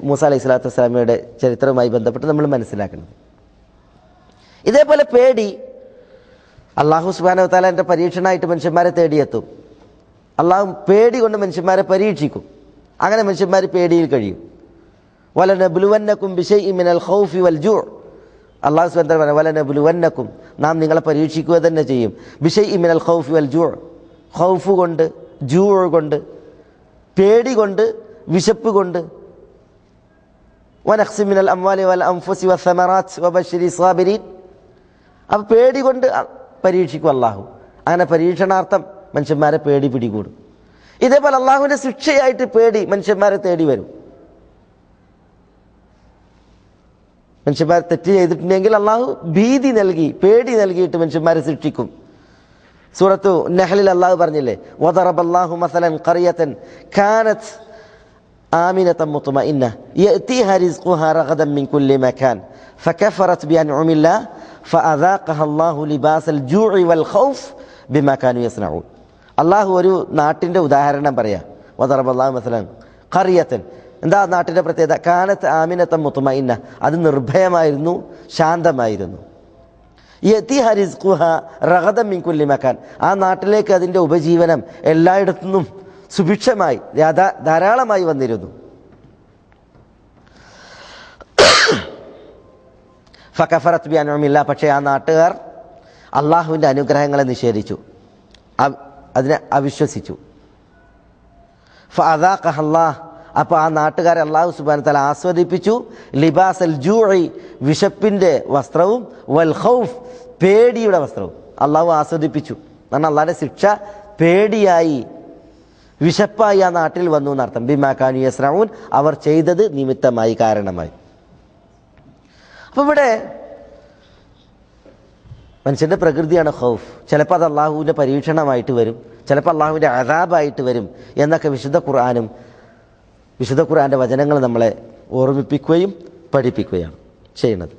മൂസ അലൈഹി സ്വലാത്തു വസ്സലാമയുടെ ചരിത്രവുമായി ബന്ധപ്പെട്ട് നമ്മൾ മനസ്സിലാക്കുന്നത്. ഇതേപോലെ പേടി അള്ളാഹു സുബ്ഹാനഹു വ തആലയുടെ പരീക്ഷണമായിട്ട് മനുഷ്യന്മാരെ തേടിയെത്തും. അള്ളാഹു പേടി കൊണ്ട് മനുഷ്യന്മാരെ പരീക്ഷിക്കും. അങ്ങനെ മനുഷ്യന്മാർ പേടിയിൽ കഴിയും. വലനബ്ലുവന്നകും ബിശൈഇൻ മിനൽ ഖൗഫി വൽ ജൂ'. അള്ളാഹു സുബ്ഹാനഹു വ തആല പറഞ്ഞു വലനബ്ലുവന്നകും, നാം നിങ്ങളെ പരീക്ഷിക്കുക തന്നെ ചെയ്യും. ബിശൈഇൻ മിനൽ ഖൗഫി വൽ ജൂ', ഖൗഫ് കൊണ്ട്, ജൂ' കൊണ്ട്, പേടി കൊണ്ട്, വിശപ്പ് കൊണ്ട്. വനഖ്സി മിനൽ അംവാലി വൽ അൻഫുസി വസ്സമറാത്ത് വബശ്ശിരി സ്വാബിരീൻ. അപ്പോൾ പേടി കൊണ്ട് പരീക്ഷിക്കും അള്ളാഹു. അങ്ങനെ പരീക്ഷണാർത്ഥം മനുഷ്യന്മാരെ പേടി പിടികൂടും. ഇതേപോലെ അള്ളാഹുവിൻ്റെ ശിക്ഷയായിട്ട് പേടി മനുഷ്യന്മാരെ തേടി വരും. മനുഷ്യന്മാർ തെറ്റ് ചെയ്തിട്ടുണ്ടെങ്കിൽ അള്ളാഹു ഭീതി നൽകി, പേടി നൽകിയിട്ട് മനുഷ്യന്മാരെ ശിക്ഷിക്കും. സൂറത്തു നഹ്ലിൽ അള്ളാഹു പറഞ്ഞില്ലേ, വദറബല്ലാഹു മസലൻ ഖറിയതൻ കാനത് ആമിനതൻ മുത്മഇന്ന യഅതിഹാ റിസ്ഖുഹാ റഗദൻ മിൻ കുല്ലി മകാൻ ഫകഫറത് ബിഅൻഉമില്ലാഹ് ഫഅദാഖഹ അല്ലാഹു ലിബാസൽ ജൂഇ വൽ ഖൗഫ് ബിമാ കാനൂ യസ്നഊൻ. അള്ളാഹു ഒരു നാട്ടിൻ്റെ ഉദാഹരണം പറയാ. വദറബല്ലാഹു മസലൻ ഖറിയതൻ, എന്താ നാട്ടിൻ്റെ പ്രത്യേകത? കാനത്ത് ആമിനത്തൻ മുത്മഇന്ന, അത് നിർഭയമായിരുന്നു, ശാന്തമായിരുന്നു. യഅതിഹാ റിസ്ഖുഹാ റഗദൻ മിൻ കുല്ലി മകാൻ, ആ നാട്ടിലേക്ക് അതിൻ്റെ ഉപജീവനം എല്ലായിടത്തുനിന്നും സുഭിക്ഷമായി ധാരാളമായി വന്നിരുന്നു. ഫകഫറത് ബിഅൻഉമില്ലാഹ്, പക്ഷേ ആ നാട്ടുകാർ അള്ളാഹുവിൻ്റെ അനുഗ്രഹങ്ങളെ നിഷേധിച്ചു, അതിനെ അവിശ്വസിച്ചു. ഫഅദാഖഹ അല്ലാഹ്, അപ്പോൾ ആ നാട്ടുകാരെ അള്ളാഹു സുബ്ഹാനഹു വ തആല ആസ്വദിപ്പിച്ചു. ലിബാസൽ ജൂഇ, വിശപ്പിൻ്റെ വസ്ത്രവും, വൽ ഖൗഫ്, പേടിയുടെ വസ്ത്രവും അള്ളാഹു ആസ്വദിപ്പിച്ചു. കാരണം അള്ളാഹിൻ്റെ ശിക്ഷ പേടിയായി, വിശപ്പായി ആ നാട്ടിൽ വന്നു എന്നർത്ഥം. ബിമാ കാനൂ യസ്നഊൻ, അവർ ചെയ്തത് നിമിത്തമായി, കാരണമായി. അപ്പോൾ ഇവിടെ മനുഷ്യൻ്റെ പ്രകൃതിയാണ് ഖൗഫ്. ചിലപ്പോൾ അത് അള്ളാഹുവിൻ്റെ പരീക്ഷണമായിട്ട് വരും, ചിലപ്പോൾ അള്ളാഹുവിൻ്റെ അദാബായിട്ട് വരും എന്നൊക്കെ വിശുദ്ധ ഖുർആൻ്റെ വചനങ്ങൾ നമ്മളെ ഓർമ്മിപ്പിക്കുകയും പഠിപ്പിക്കുകയാണ് ചെയ്യുന്നത്.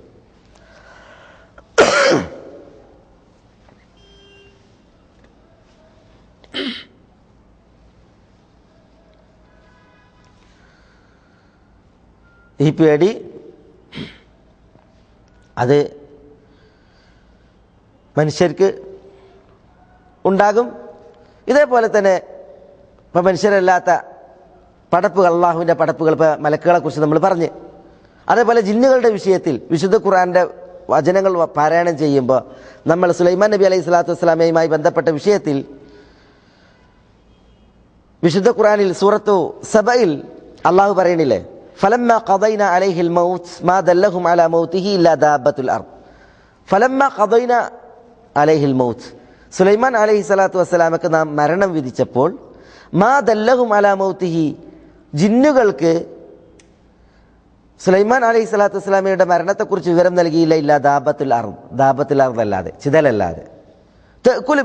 ഈ പേടി അത് മനുഷ്യർക്ക് ഉണ്ടാകും. ഇതേപോലെ തന്നെ ഇപ്പം മനുഷ്യരല്ലാത്ത പടപ്പുകൾ, അള്ളാഹുവിൻ്റെ പടപ്പുകൾ, ഇപ്പോൾ മലക്കുകളെ കുറിച്ച് നമ്മൾ പറഞ്ഞ്, അതേപോലെ ജിന്നുകളുടെ വിഷയത്തിൽ വിശുദ്ധ ഖുർആൻ്റെ വചനങ്ങൾ പാരായണം ചെയ്യുമ്പോൾ നമ്മൾ സുലൈമാൻ നബി അലൈഹി സ്വലാത്തു വസ്സലാമയുമായി ബന്ധപ്പെട്ട വിഷയത്തിൽ വിശുദ്ധ ഖുർആനിൽ സൂറത്തു സബയിൽ അള്ളാഹു പറയണില്ലേ, ഫലമ്മ ഖദൈന അലൈഹിൽ മൗത്ത് മാ ദല്ലഹും അലാ മൗതിഹി ഇല്ലാ ദാബത്തുൽ അർദ്. ഫലമ്മ ഖദൈന അലൈഹിൽ മൗത്ത്, സുലൈമാൻ അലൈഹി സ്വലാത്തു വസ്സലാമക്ക് നാം മരണം വിധിച്ചപ്പോൾ, മാ ദല്ലഹും അലാ മൗതിഹി, ജിന്നുകൾക്ക് സുലൈമാൻ അലൈഹി സ്വലാത്തു വസ്സലാമയുടെ മരണത്തെക്കുറിച്ച് വിവരം നൽകിയില്ല, ഇല്ല ദാബത്തുൽ അർദ്, ദാബത്തുൽ അർദ് അല്ലാതെ, ചിതലല്ലാതെ. തഅകുലു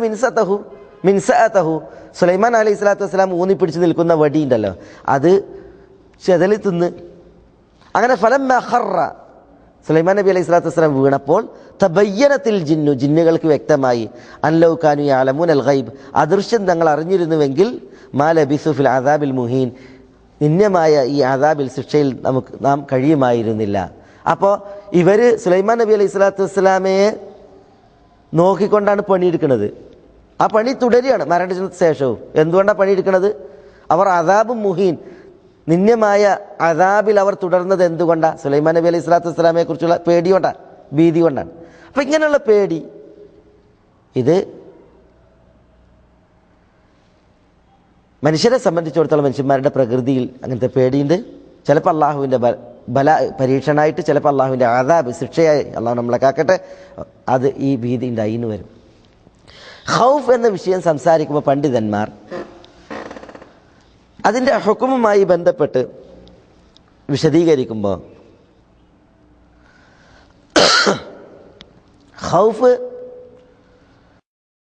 മിൻസഅതഹു, സുലൈമാൻ അലൈഹി സ്വലാത്തു വസ്സലാം ഊന്നിപ്പിടിച്ച് നിൽക്കുന്ന വടി ഉണ്ടല്ലോ, അത് ചെതലി തിന്ന്. അങ്ങനെ ഫലമ്മ ഖറ, സുലൈമാൻ നബി അലൈഹി സ്വലാത്തു വസ്സലാം വീണപ്പോൾ, തബയ്യനത്തിൽ ജിന്നു, ജിന്നുകൾക്ക് വ്യക്തമായി, അൻലൗ കാനൂ യഅലമൂനൽ ഗൈബ്, അദൃശ്യം തങ്ങൾ അറിഞ്ഞിരുന്നുവെങ്കിൽ, മാ ലബിസു ഫിൽ അദാബിൽ മുഹീൻ, നിന്യമായ ഈ അദാബിൽ, ശിക്ഷയിൽ നാം കഴിയുമായിരുന്നില്ല. അപ്പോൾ ഇവർ സുലൈമാൻ നബി അലൈഹി സ്വലാത്തു വസ്സലാമയെ നോക്കിക്കൊണ്ടാണ് പണിയെടുക്കുന്നത്. ആ പണി തുടരുകയാണ് മരണത്തിന് ശേഷവും. എന്തുകൊണ്ടാണ് പണിയെടുക്കുന്നത്? അവർ അദാബും മുഹീൻ, നിന്യമായ അദാബിൽ അവർ തുടർന്നത് എന്തുകൊണ്ടാണ്? സുലൈമാൻ നബി അലൈഹി സ്വലാത്തു വസ്സലാമയെ കുറിച്ചുള്ള പേടി കൊണ്ടാണ്, ഭീതി കൊണ്ടാണ്. അപ്പം ഇങ്ങനെയുള്ള പേടി, ഇത് മനുഷ്യരെ സംബന്ധിച്ചിടത്തോളം മനുഷ്യന്മാരുടെ പ്രകൃതിയിൽ അങ്ങനത്തെ പേടിയുണ്ട്. ചിലപ്പോൾ അള്ളാഹുവിൻ്റെ പരീക്ഷണമായിട്ട്, ചിലപ്പോൾ അള്ളാഹുവിൻ്റെ അദാബ്, ശിക്ഷയായി, അള്ളാഹു നമ്മളെ കാക്കട്ടെ, അത് ഈ ഭീതി ഉണ്ടായിന്ന് വരും. ഖൗഫ് എന്ന വിഷയം സംസാരിക്കുമ്പോൾ പണ്ഡിതന്മാർ അതിൻ്റെ ഹുക്കുമുമായി ബന്ധപ്പെട്ട് വിശദീകരിക്കുമ്പോൾ ഖൗഫ്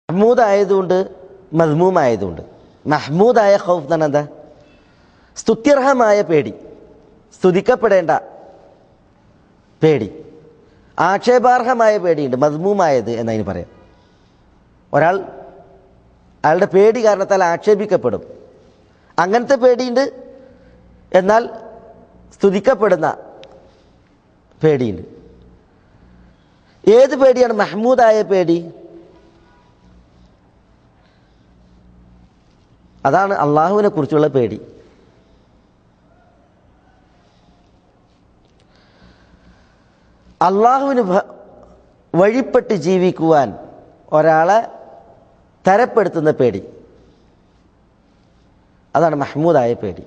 മഹ്മൂദായതുകൊണ്ട് മദ്മൂമായതുകൊണ്ട്. മഹ്മൂദായ ഖൗഫ് എന്ന് പറഞ്ഞാൽ എന്താ? സ്തുത്യർഹമായ പേടി, സ്തുതിക്കപ്പെടേണ്ട പേടി. ആക്ഷേപാർഹമായ പേടിയുണ്ട്, മദ്മൂമായത് എന്നതിന് പറയാം. അയാളുടെ പേടി കാരണത്താൽ ആക്ഷേപിക്കപ്പെടും, അങ്ങനത്തെ പേടിയുണ്ട്. എന്നാൽ സ്തുതിക്കപ്പെടുന്ന പേടിയുണ്ട്. ഏത് പേടിയാണ് മഹ്മൂദായ പേടി? അതാണ് അള്ളാഹുവിനെ കുറിച്ചുള്ള പേടി. അള്ളാഹുവിന് വഴിപ്പെട്ട് ജീവിക്കുവാൻ ഒരാളെ തരപ്പെടുത്തുന്ന പേടി, അതാണ് മഹ്മൂദായ പേടി.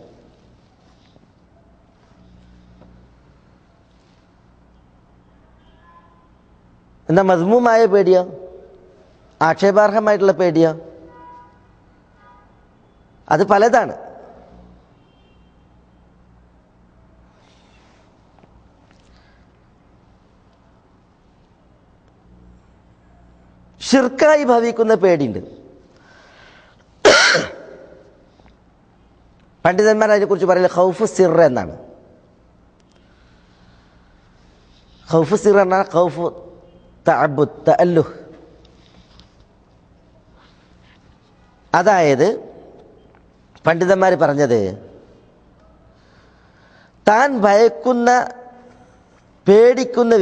എന്താ മദ്മൂമായ പേടിയോ? ആക്ഷേപാർഹമായിട്ടുള്ള പേടിയോ? അത് പലതാണ്. ഷിർക്കായി ഭവിക്കുന്ന പേടിയുണ്ട്. പണ്ഡിതന്മാർ അതിനെക്കുറിച്ച് പറയുന്നത് ഖൗഫ് സിർ എന്നാണ്. ഖൗഫ് സിർ എന്നാൽ ഖൗഫ് തഅബ്ബുദ്, തഅല്ലുഹ്. അതായത് പണ്ഡിതന്മാർ പറഞ്ഞത്, താൻ ഭയക്കുന്ന പേടിക്കുന്ന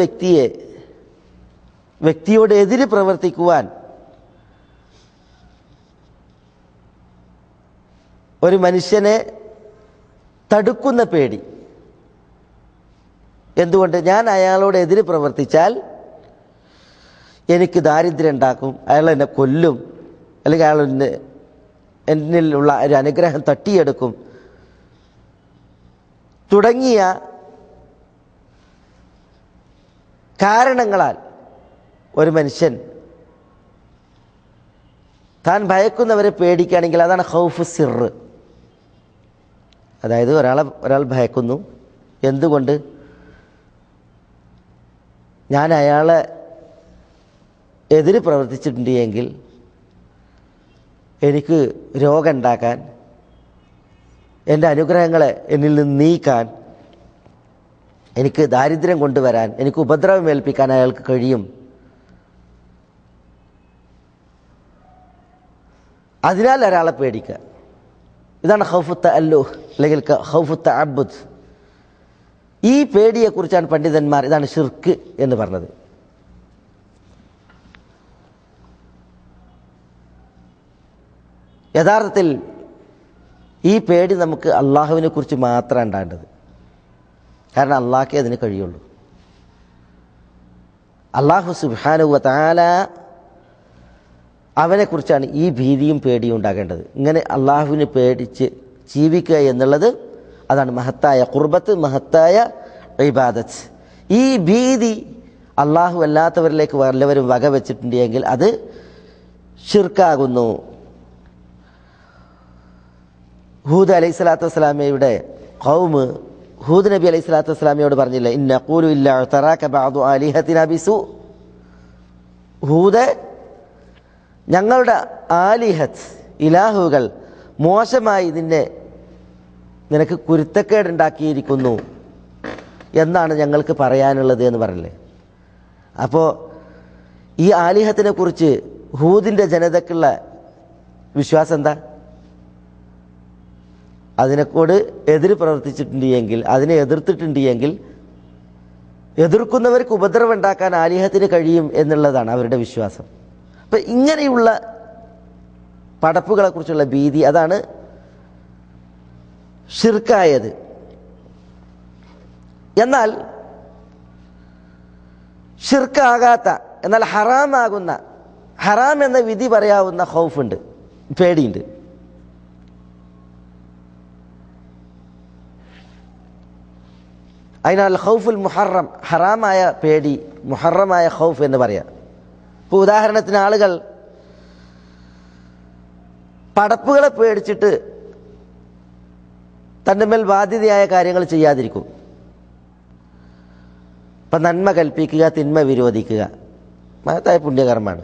വ്യക്തിയോട് എതിര് പ്രവർത്തിക്കുവാൻ ഒരു മനുഷ്യനെ തടുക്കുന്ന പേടി. എന്തുകൊണ്ട്? ഞാൻ അയാളോട് എതിര് പ്രവർത്തിച്ചാൽ എനിക്ക് ദാരിദ്ര്യം ഉണ്ടാക്കും, അയാൾ എന്നെ കൊല്ലും, അല്ലെങ്കിൽ അയാൾ എന്നിലുള്ള ഒരു അനുഗ്രഹം തട്ടിയെടുക്കും തുടങ്ങിയ കാരണങ്ങളാൽ ഒരു മനുഷ്യൻ താൻ ഭയക്കുന്നവരെ പേടിക്കുകയാണെങ്കിൽ അതാണ് ഖൗഫ് സിർ. അതായത് ഒരാൾ ഭയക്കുന്നു. എന്തുകൊണ്ട്? ഞാൻ അയാളെ എതിര് പ്രവർത്തിച്ചിട്ടുണ്ട് എങ്കിൽ എനിക്ക് രോഗം ഉണ്ടാക്കാൻ, എൻ്റെ അനുഗ്രഹങ്ങളെ എന്നിൽ നിന്ന് നീക്കാൻ, എനിക്ക് ദാരിദ്ര്യം കൊണ്ടുവരാൻ, എനിക്ക് ഉപദ്രവം ഏൽപ്പിക്കാൻ അയാൾക്ക് കഴിയും. അതിനാൽ ഒരാളെ പേടിക്കുക. ഇതാണ് ഖൗഫു തഅല്ലുഹ് അല്ലെങ്കിൽ ഖൗഫു തഅബ്ബുദ്. ഈ പേടിയെക്കുറിച്ചാണ് പണ്ഡിതന്മാർ ഇതാണ് ഷിർക്ക് എന്ന് പറഞ്ഞത്. യഥാർത്ഥത്തിൽ ഈ പേടി നമുക്ക് അള്ളാഹുവിനെ കുറിച്ച് മാത്രമാണ് ഉണ്ടാകേണ്ടത്. കാരണം അള്ളാഹ്ക്കേ അതിന് കഴിയുള്ളൂ. അള്ളാഹു സുബ്ഹാനഹു വ തആല അവനെക്കുറിച്ചാണ് ഈ ഭീതിയും പേടിയും ഉണ്ടാകേണ്ടത്. ഇങ്ങനെ അള്ളാഹുവിനെ പേടിച്ച് ജീവിക്കുക എന്നുള്ളത് അതാണ് മഹത്തായ ഖുർബത്ത്, മഹത്തായ ഇബാദത്ത്. ഈ ഭീതി അള്ളാഹു അല്ലാത്തവരിലേക്ക് വല്ലവരും വകവെച്ചിട്ടുണ്ടെങ്കിൽ അത് ഷിർക്കാകുന്നു. ഹൂദ് അലൈഹി സ്വലാത്തു വസ്സലാമയുടെ ഖൗമ് ഹൂദ് നബി അലൈഹി സ്വലാത്തു വസ്സലാമയോട് പറഞ്ഞില്ല, ഇന്ന ഖൂലു ഇല്ലാ തറാക ബഅദു ആലിഹത്തിനാ ബിസു. ഹൂദ്, ഞങ്ങളുടെ ആലിഹത്ത് ഇലാഹുകൾ മോശമായി നിനക്ക് കുരുത്തക്കേടുണ്ടാക്കിയിരിക്കുന്നു എന്നാണ് ഞങ്ങൾക്ക് പറയാനുള്ളത് എന്ന് പറഞ്ഞില്ലേ. അപ്പോൾ ഈ ആലിഹത്തിനെ കുറിച്ച് ഹൂദിൻ്റെ ജനതക്കുള്ള വിശ്വാസം എന്താ? അതിനെക്കൂട് എതിര് പ്രവർത്തിച്ചിട്ടുണ്ട് എങ്കിൽ, അതിനെ എതിർത്തിട്ടുണ്ട് എങ്കിൽ, എതിർക്കുന്നവർക്ക് ഉപദ്രവം ഉണ്ടാക്കാൻ ആലിഹത്തിന് കഴിയും എന്നുള്ളതാണ് അവരുടെ വിശ്വാസം. അപ്പം ഇങ്ങനെയുള്ള പടപ്പുകളെക്കുറിച്ചുള്ള ഭീതി, അതാണ് ഷിർക്കായത്. എന്നാൽ ഷിർക്കാകാത്ത, എന്നാൽ ഹറാമാകുന്ന, ഹറാം എന്ന വിധി പറയാവുന്ന ഖൗഫുണ്ട്, പേടിയുണ്ട്. അതിനാൽ ഖൗഫുൽ മുഹറം, ഹറാമായ പേടി, മുഹറമായ ഖൗഫ് എന്ന് പറയാം. ഇപ്പോൾ ഉദാഹരണത്തിന് ആളുകൾ പടപ്പുകളെ പേടിച്ചിട്ട് തൻ്റെ മേൽ ബാധ്യതയായ കാര്യങ്ങൾ ചെയ്യാതിരിക്കും. ഇപ്പം നന്മ കൽപ്പിക്കുക, തിന്മ വിരോധിക്കുക മഹത്തായ പുണ്യകർമ്മമാണ്.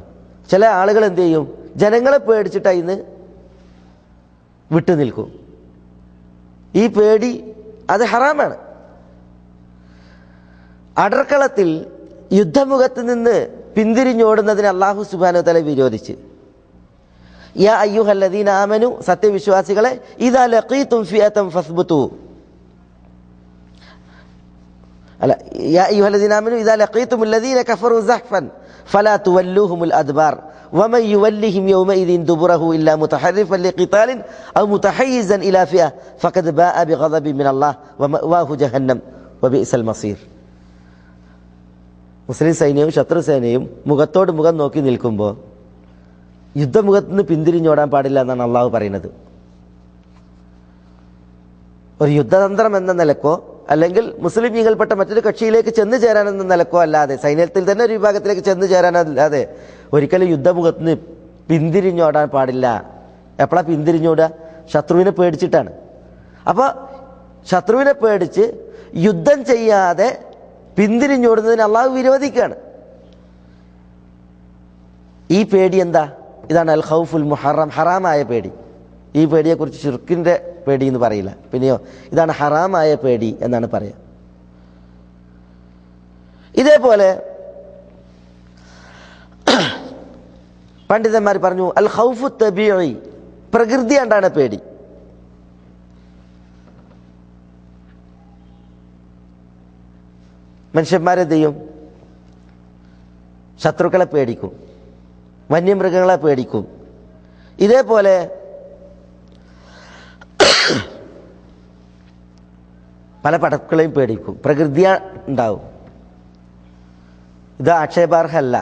ചില ആളുകൾ എന്ത് ചെയ്യും? ജനങ്ങളെ പേടിച്ചിട്ട് അതിന് വിട്ടുനിൽക്കും. ഈ പേടി അത് ഹറാമാണ്. അടർക്കളത്തിൽ യുദ്ധമുഖത്ത് നിന്ന് പിന്തിരിഞ്ഞോടുന്നതിന് അല്ലാഹു സുബ്ഹാനഹു വ തആല വിരോധിച്ച്, യാ അയ്യുഹല്ലദീന ആമനു, സത്യവിശ്വാസികളെ, ഇദാ ലഖീതും ഫിഅതൻ ഫസ്ബുതു, അല്ല, യാ അയ്യുഹല്ലദീന ആമനൂ ഇദാ ലഖീതുമുല്ലദീന കഫറൂ സഹ്ഫൻ ഫലാ തുവല്ലുഹുമുൽ അദ്ബാർ വമൻ യുവല്ലിഹിം യൗമഇദിൻ ദുബുറഹു ഇല്ലാ മുതഹർരിഫൻ ലിഖിതാലിൻ ഔ മുതഹയ്യിസൻ ഇലാ ഫിഅ ഫഖദ് ബാഅ ബിഗദബിൻ മിനല്ലാഹ് വമഅവാഹു ജഹന്നം വബിഇസൽ മസീർ. മുസ്ലിം സൈന്യവും ശത്രു സേനയും മുഖത്തോട് മുഖം നോക്കി നിൽക്കുമ്പോൾ യുദ്ധമുഖത്ത് നിന്ന് പിന്തിരിഞ്ഞോടാൻ പാടില്ല എന്നാണ് അള്ളാഹു പറയുന്നത്. ഒരു യുദ്ധതന്ത്രം എന്ന നിലക്കോ അല്ലെങ്കിൽ മുസ്ലിം ലീഗിൽപ്പെട്ട മറ്റൊരു കക്ഷിയിലേക്ക് ചെന്ന് ചേരാനെന്ന നിലക്കോ അല്ലാതെ, സൈന്യത്തിൽ തന്നെ ഒരു വിഭാഗത്തിലേക്ക് ചെന്ന് ചേരാനല്ലാതെ ഒരിക്കലും യുദ്ധമുഖത്ത് നിന്ന് പിന്തിരിഞ്ഞോടാൻ പാടില്ല. എപ്പോഴാണ് പിന്തിരിഞ്ഞോടുക? ശത്രുവിനെ പേടിച്ചിട്ടാണ്. അപ്പോൾ ശത്രുവിനെ പേടിച്ച് യുദ്ധം ചെയ്യാതെ പിന്തിരിഞ്ഞോടുന്നതിന് അള്ളാഹു വിരോധിക്കുകയാണ്. ഈ പേടി എന്താ? ഇതാണ് അൽ ഖൗഫുൽ മുഹറം, ഹറാമായ പേടി. ഈ പേടിയെക്കുറിച്ച് ശിർക്കിൻ്റെ പേടി എന്ന് പറയില്ല. പിന്നെയോ ഇതാണ് ഹറാമായ പേടി എന്നാണ് പറയുക. ഇതേപോലെ പണ്ഡിതന്മാർ പറഞ്ഞു അൽ ഖൗഫു തബീഇ, പ്രകൃതി കൊണ്ടാണ് പേടി. മനുഷ്യന്മാരെന്ത് ചെയ്യും? ശത്രുക്കളെ പേടിക്കും, വന്യമൃഗങ്ങളെ പേടിക്കും. ഇതേപോലെ പല പടക്കളെയും പേടിക്കും. പ്രകൃതി ഉണ്ടാവും. ഇത് ആക്ഷേപാർഹമല്ല.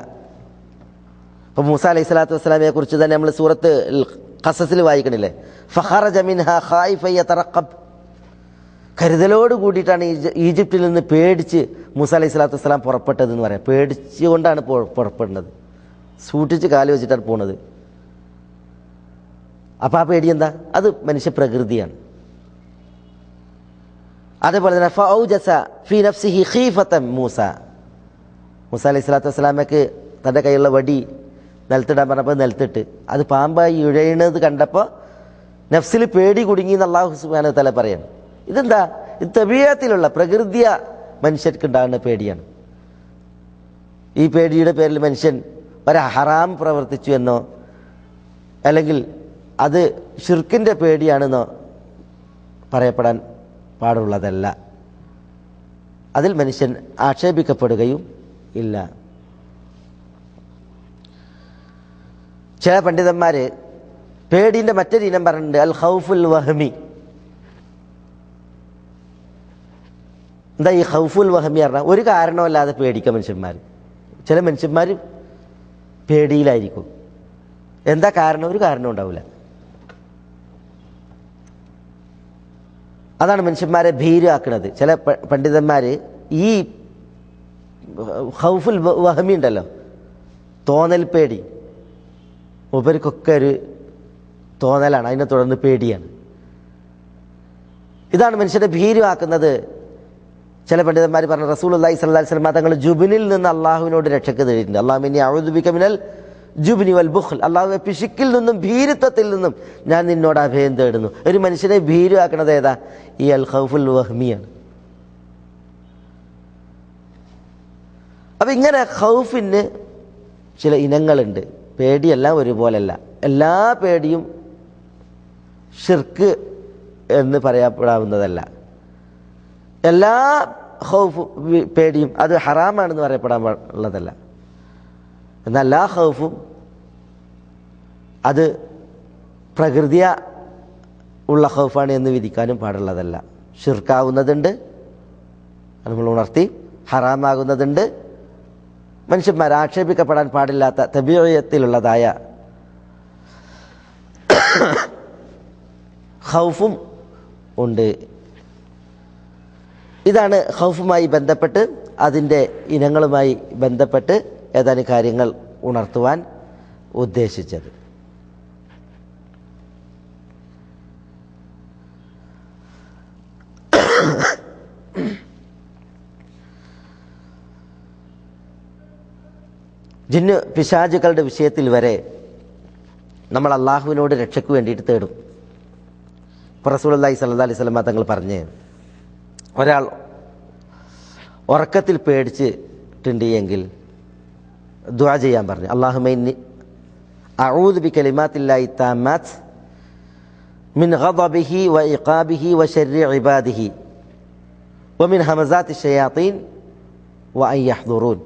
ഇപ്പം മൂസ അലൈഹി സ്വലാത്തു വസ്സലാമിയെ കുറിച്ച് തന്നെ നമ്മൾ സൂറത്ത് ഖസസിൽ വായിക്കണില്ലേ? ഫഖറജ മിൻഹാ ഖായിഫൻ യതറഖബ്, കരുതലോട് കൂടിയിട്ടാണ് ഈജിപ്തിൽ നിന്ന് പേടിച്ച് മൂസ അലൈഹി സ്വലാത്തു വസ്സലാം പുറപ്പെട്ടതെന്ന് പറയാം. പേടിച്ചുകൊണ്ടാണ് പുറപ്പെടുന്നത്, സൂക്ഷിച്ച് കാല് വെച്ചിട്ടാണ് പോണത്. അപ്പം ആ പേടി എന്താ? അത് മനുഷ്യ പ്രകൃതിയാണ്. അതേപോലെ തന്നെ ഫൗജസ ഫീ നഫ്സിഹി ഖീഫത്തൻ മൂസ, മൂസ അലൈഹി സ്വലാത്തു വസ്സലാമയ്ക്ക് തൻ്റെ കയ്യിലുള്ള വടി നിലത്തിടാൻ പറഞ്ഞപ്പോൾ നിലത്തിട്ട് അത് പാമ്പായി ഇഴയണത് കണ്ടപ്പോൾ നഫ്സിൽ പേടി കുടുങ്ങി എന്ന് അല്ലാഹു സുബ്ഹാനഹു വ തആല പറയാണ്. ഇതെന്താ? ഇത് തബീഅത്തിലുള്ള പ്രകൃതിയ മനുഷ്യർക്ക് ഉണ്ടാകുന്ന പേടിയാണ്. ഈ പേടിയുടെ പേരിൽ മനുഷ്യൻ ഒരു ഹറാം പ്രവർത്തിച്ചു എന്നോ അല്ലെങ്കിൽ അത് ഷിർക്കിൻ്റെ പേടിയാണെന്നോ പറയപ്പെടാൻ പാടുള്ളതല്ല. അതിൽ മനുഷ്യൻ ആക്ഷേപിക്കപ്പെടുകയും ഇല്ല. ചില പണ്ഡിതന്മാർ പേടിൻ്റെ മറ്റൊരു ഇനം പറഞ്ഞിട്ടുണ്ട്, അൽ ഖൗഫുൽ വഹമി. എന്താ ഈ ഖൗഫുൽ വഹമി പറഞ്ഞാൽ? ഒരു കാരണമല്ലാതെ പേടിക്കുക മനുഷ്യന്മാർ. ചില മനുഷ്യന്മാർ പേടിയിലായിരിക്കും. എന്താ കാരണം? ഒരു കാരണം ഉണ്ടാവില്ല. അതാണ് മനുഷ്യന്മാരെ ഭീരുവാക്കുന്നത്. ചില പണ്ഡിതന്മാർ ഈ ഖൗഫുൽ വഹമി ഉണ്ടല്ലോ, തോന്നൽ പേടി, ഉപരിക്കൊക്കെ ഒരു തോന്നലാണ്, അതിനെ തുടർന്ന് പേടിയാണ്. ഇതാണ് മനുഷ്യനെ ഭീരുവാക്കുന്നത്. ചില പണ്ഡിതന്മാർ പറഞ്ഞു റസൂലുള്ളാഹി സ്വല്ലല്ലാഹു അലൈഹി വസല്ലം തങ്ങൾ ജുബ്നിൽ നിന്ന് അള്ളാഹുവിനോട് രക്ഷക്ക് തേടിയിട്ടുണ്ട്. അല്ലാഹുമ്മ അഊദു ബിക മിനൽ ജുബ്നി വൽ ബുഖ്ൽ, അള്ളാഹുവെ പിശുക്കിൽ നിന്നും ഭീരുത്വത്തിൽ നിന്നും ഞാൻ നിന്നോട് അഭയം തേടുന്നു. ഒരു മനുഷ്യനെ ഭീരുവാക്കുന്നത് ഏതാ? ഈ അൽ ഖൗഫുൽ വഹ്മിയാണ്. അപ്പം ഇങ്ങനെ ഖൗഫിന് ചില ഇനങ്ങളുണ്ട്. പേടിയെല്ലാം ഒരുപോലല്ല. എല്ലാ പേടിയും ഷിർക്ക് എന്ന് പറയപ്പെടാവുന്നതല്ല. എല്ലാ ഖൗഫ് പേടിയും അത് ഹറാമാണെന്ന് പറയപ്പെടാൻ ഉള്ളതല്ല. എന്നാൽ എല്ലാ ഖൗഫും അത് പ്രകൃതിയ ഉള്ള ഖൗഫാണ് എന്ന് വിധിക്കാനും പാടുള്ളതല്ല. ഷിർക്കാവുന്നതുണ്ട്, നമ്മൾ ഉണർത്തി, ഹറാമാകുന്നതുണ്ട്. മനുഷ്യന്മാർ ആക്ഷേപിക്കപ്പെടാൻ പാടില്ലാത്ത തബീയത്തിലുള്ളതായ ഖൗഫും ഉണ്ട്. ഇതാണ് ഖൗഫുമായി ബന്ധപ്പെട്ട് അതിൻ്റെ ഇനങ്ങളുമായി ബന്ധപ്പെട്ട് ഏതാനും കാര്യങ്ങൾ ഉണർത്തുവാൻ ഉദ്ദേശിച്ചത്. ജിന്ന് പിശാചുക്കളുടെ വിഷയത്തിൽ വരെ നമ്മൾ അള്ളാഹുവിനോട് രക്ഷയ്ക്ക് വേണ്ടിയിട്ട് തേടും. റസൂലുള്ളാഹി സ്വല്ലല്ലാഹു അലൈഹി വസല്ലം തങ്ങൾ പറഞ്ഞ്, ഒരാൾ ഉറക്കത്തിൽ പേടിച്ചിട്ടുണ്ട് എങ്കിൽ ദുആ ചെയ്യാൻ പറഞ്ഞു. അല്ലാഹുമ്മ ഇന്നി അഊദു ബികലിമാത്തില്ലാഹി താമ്മാത്ത് മിൻ ഗദബിഹി വ ഇഖാബിഹി വ ശർരി ഇബാദിഹി വമിൻ ഹമസാത്തി ഷയാത്തീൻ വഅൻ യഹ്ദുറൂൻ.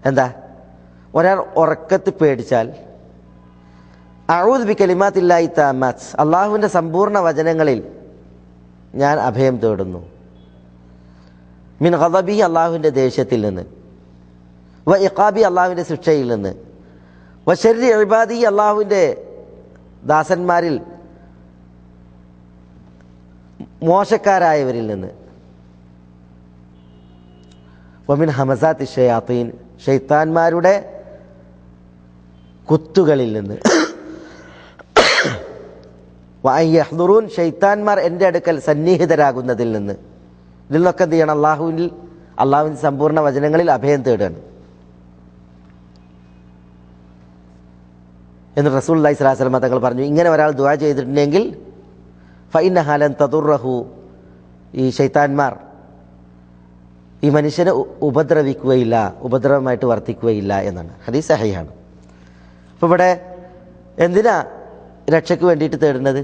എന്താ, ഒരാൾ ഉറക്കത്തിൽ പേടിച്ചാൽ അഊദു ബികലിമാത്തില്ലാഹി തമ്മാത്ത്, അള്ളാഹുവിൻ്റെ സമ്പൂർണ്ണ വചനങ്ങളിൽ ഞാൻ അഭയം തേടുന്നു. മിൻ ഗളബി, അള്ളാഹുവിൻ്റെ ദേഷ്യത്തിൽ നിന്ന്, വ ഇഖാബി, അള്ളാഹുവിൻ്റെ ശിക്ഷയിൽ നിന്ന്, വ ശർരി ഇബാദി, അള്ളാഹുവിൻ്റെ ദാസന്മാരിൽ മോശക്കാരായവരിൽ നിന്ന്, വമിൻ ഹമസാത്തി ഷയാത്തീൻ, ശൈത്താന്മാരുടെ കുത്തുകളിൽ നിന്ന്, വഅൻ യഹ്ദുറൂൻ, ശൈത്താന്മാർ എൻ്റെ അടുക്കൽ സന്നിഹിതരാകുന്നതിൽ നിന്ന്. ഇതിൽ നിന്നൊക്കെ എന്ത് ചെയ്യണം? അള്ളാഹുവിൻ്റെ സമ്പൂർണ്ണ വചനങ്ങളിൽ അഭയം തേടുകയാണ്. എന്ന് റസൂലുള്ളാഹി സ്വല്ലല്ലാഹു അലൈഹി വസല്ലം തങ്ങൾ പറഞ്ഞു, ഇങ്ങനെ ഒരാൾ ദുആ ചെയ്തിട്ടുണ്ടെങ്കിൽ ഫഇന്നഹാ ലൻ തദുറഹു, ഈ ശൈത്താന്മാർ ഈ മനുഷ്യനെ ഉപദ്രവിക്കുകയില്ല, ഉപദ്രവമായിട്ട് വർത്തിക്കുകയില്ല എന്നാണ്. ഹദീസ് സഹീഹാണ്. അപ്പോൾ ഇവിടെ എന്തിനാ രക്ഷയ്ക്ക് വേണ്ടിയിട്ട് തേടുന്നത്?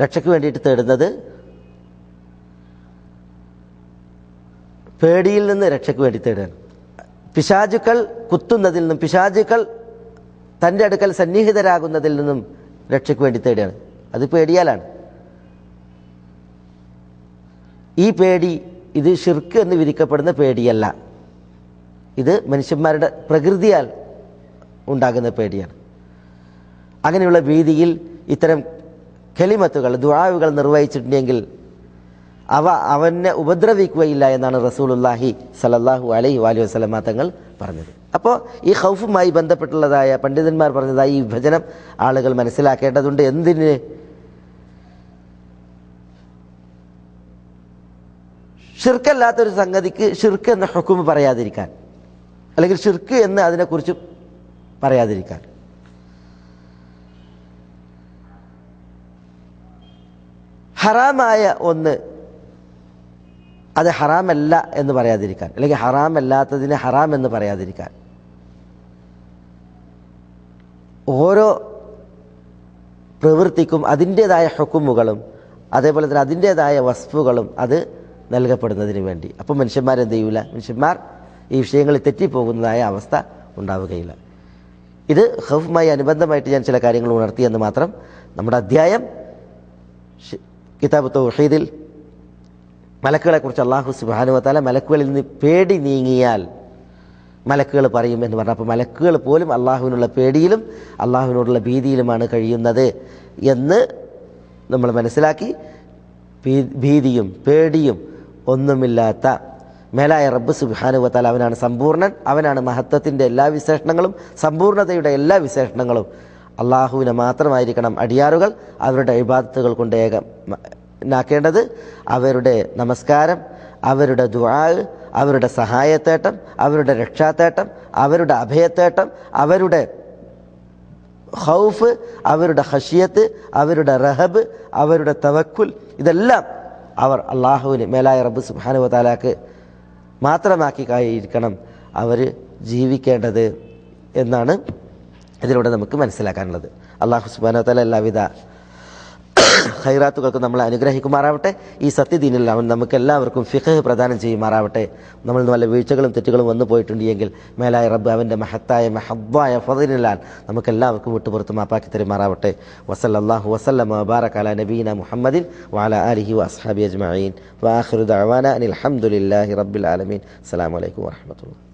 രക്ഷയ്ക്ക് വേണ്ടിയിട്ട് തേടുന്നത് പേടിയിൽ നിന്ന് രക്ഷയ്ക്ക് വേണ്ടി തേടുകയാണ്. പിശാചുക്കൾ കുത്തുന്നതിൽ നിന്നും, പിശാചുക്കൾ തൻ്റെ അടുക്കൽ സന്നിഹിതരാകുന്നതിൽ നിന്നും രക്ഷയ്ക്ക് വേണ്ടി തേടുകയാണ്. അത് പേടിയാലാണ്. ഈ പേടി ഇത് ശിർക്ക് എന്ന് വിധിക്കപ്പെടുന്ന പേടിയല്ല, ഇത് മനുഷ്യന്മാരുടെ പ്രകൃതിയാൽ ഉണ്ടാകുന്ന പേടിയാണ്. അങ്ങനെയുള്ള ഭീതിയിൽ ഇത്തരം കലിമത്തുകൾ, ദുആവുകൾ നിർവഹിച്ചിട്ടുണ്ടെങ്കിൽ അവ അവനെ ഉപദ്രവിക്കുകയില്ല എന്നാണ് റസൂലുള്ളാഹി സ്വല്ലല്ലാഹു അലൈഹി വസല്ലം തങ്ങൾ പറഞ്ഞത്. അപ്പോൾ ഈ ഖൗഫുമായി ബന്ധപ്പെട്ടുള്ളതായ പണ്ഡിതന്മാർ പറഞ്ഞതായി ഈ വിഭജനം ആളുകൾ മനസ്സിലാക്കേണ്ടതുണ്ട്. എന്തിന്? ഷിർക്കല്ലാത്തൊരു സംഗതിക്ക് ഷിർക്ക് എന്ന ഹുക്ം പറയാതിരിക്കാൻ, അല്ലെങ്കിൽ ഷിർക്ക് എന്ന് അതിനെക്കുറിച്ച് പറയാതിരിക്കാൻ. ഹറാമായ ഒന്ന് അത് ഹറാമല്ല എന്ന് പറയാതിരിക്കാൻ, അല്ലെങ്കിൽ ഹറാമല്ലാത്തതിനെ ഹറാം എന്ന് പറയാതിരിക്കാൻ. ഓരോ പ്രവൃത്തിക്കും അതിൻ്റേതായ ഹുക്കുമുകളും അതേപോലെ തന്നെ അതിൻ്റേതായ വസ്ഫുകളും അത് നൽകപ്പെടുന്നതിന് വേണ്ടി. അപ്പോൾ മനുഷ്യന്മാരെന്ത് ചെയ്യൂല? മനുഷ്യന്മാർ ഈ വിഷയങ്ങളിൽ തെറ്റിപ്പോകുന്നതായ അവസ്ഥ ഉണ്ടാവുകയില്ല. ഇത് ഖൗഫുമായി അനുബന്ധമായിട്ട് ഞാൻ ചില കാര്യങ്ങൾ ഉണർത്തിയെന്ന് മാത്രം. നമ്മുടെ അധ്യായം കിതാബ് തൗഹീദിൽ മലക്കുകളെക്കുറിച്ച് അല്ലാഹു സുബ്ഹാനഹു വ തആല മലക്കുകളിൽ നിന്ന് പേടി നീങ്ങിയാൽ മലക്കുകൾ പറയും എന്ന് പറഞ്ഞു. അപ്പോൾ മലക്കുകൾ പോലും അള്ളാഹുവിനുള്ള പേടിയിലും അള്ളാഹുവിനോടുള്ള ഭീതിയിലുമാണ് കഴിയുന്നത് എന്ന് നമ്മൾ മനസ്സിലാക്കി. ഭീതിയും പേടിയും ഒന്നുമില്ലാത്ത മേലായ റബ്ബ് സുബ്ഹാനഹു വ തആല അവനാണ് സമ്പൂർണ്ണൻ, അവനാണ് മഹത്വത്തിൻ്റെ എല്ലാ വിശേഷണങ്ങളും, സമ്പൂർണ്ണതയുടെ എല്ലാ വിശേഷണങ്ങളും. അള്ളാഹുവിനെ മാത്രമായിരിക്കണം അടിയാറുകൾ അവരുടെ ഇബാദത്തുകൾ കൊണ്ട് ഏകനാക്കേണ്ടത്. അവരുടെ നമസ്കാരം, അവരുടെ ദുആ, അവരുടെ സഹായത്തേട്ടം, അവരുടെ രക്ഷാത്തേട്ടം, അവരുടെ അഭയത്തേട്ടം, അവരുടെ ഖൗഫ്, അവരുടെ ഖശിയത്ത്, അവരുടെ റഹബ്, അവരുടെ തവക്കുൽ, ഇതെല്ലാം അവർ അള്ളാഹുവിന് മേലായ റബ്ബ് സുബ്ഹാനഹു വ തആലക്ക് മാത്രമാക്കിയിരിക്കണം അവർ ജീവിക്കേണ്ടത് എന്നാണ് ഇതിലൂടെ നമുക്ക് മനസ്സിലാക്കാനുള്ളത്. അള്ളാഹു സുബ്ഹാനഹു വ തആല എല്ലാവിധ ഖൈറാത്തുകൾക്ക് നമ്മളെ അനുഗ്രഹിക്കുമാറാവട്ടെ. ഈ സത്യദീനിൽ അവൻ നമുക്ക് എല്ലാവർക്കും ഫിഖ് പ്രദാനം ചെയ്യുമാറാവട്ടെ. നമ്മൾ വല്ല വീഴ്ചകളും തെറ്റുകളും വന്നു പോയിട്ടുണ്ടെങ്കിൽ മേലായ റബ്ബ് അവൻ്റെ മഹത്തായ മഹബ്ബായ ഫളിലാൽ നമുക്കെല്ലാവർക്കും വിട്ടുപുറത്ത് മാപ്പാക്കി തരുമാറാവട്ടെ. വസല്ലല്ലാഹു വസല്ലമ വബാറക അലാ നബീന മുഹമ്മദിൻ വഅലാ ആലിഹി വഅസ്ഹാബിഹി അജ്മഈൻ. വആഖിറു ദഅവാനാ അനിൽ ഹംദുലില്ലാഹി റബ്ബിൽ ആലമീൻ. അസ്സലാമു അലൈക്കും വറഹ്മത്തുള്ളാഹി.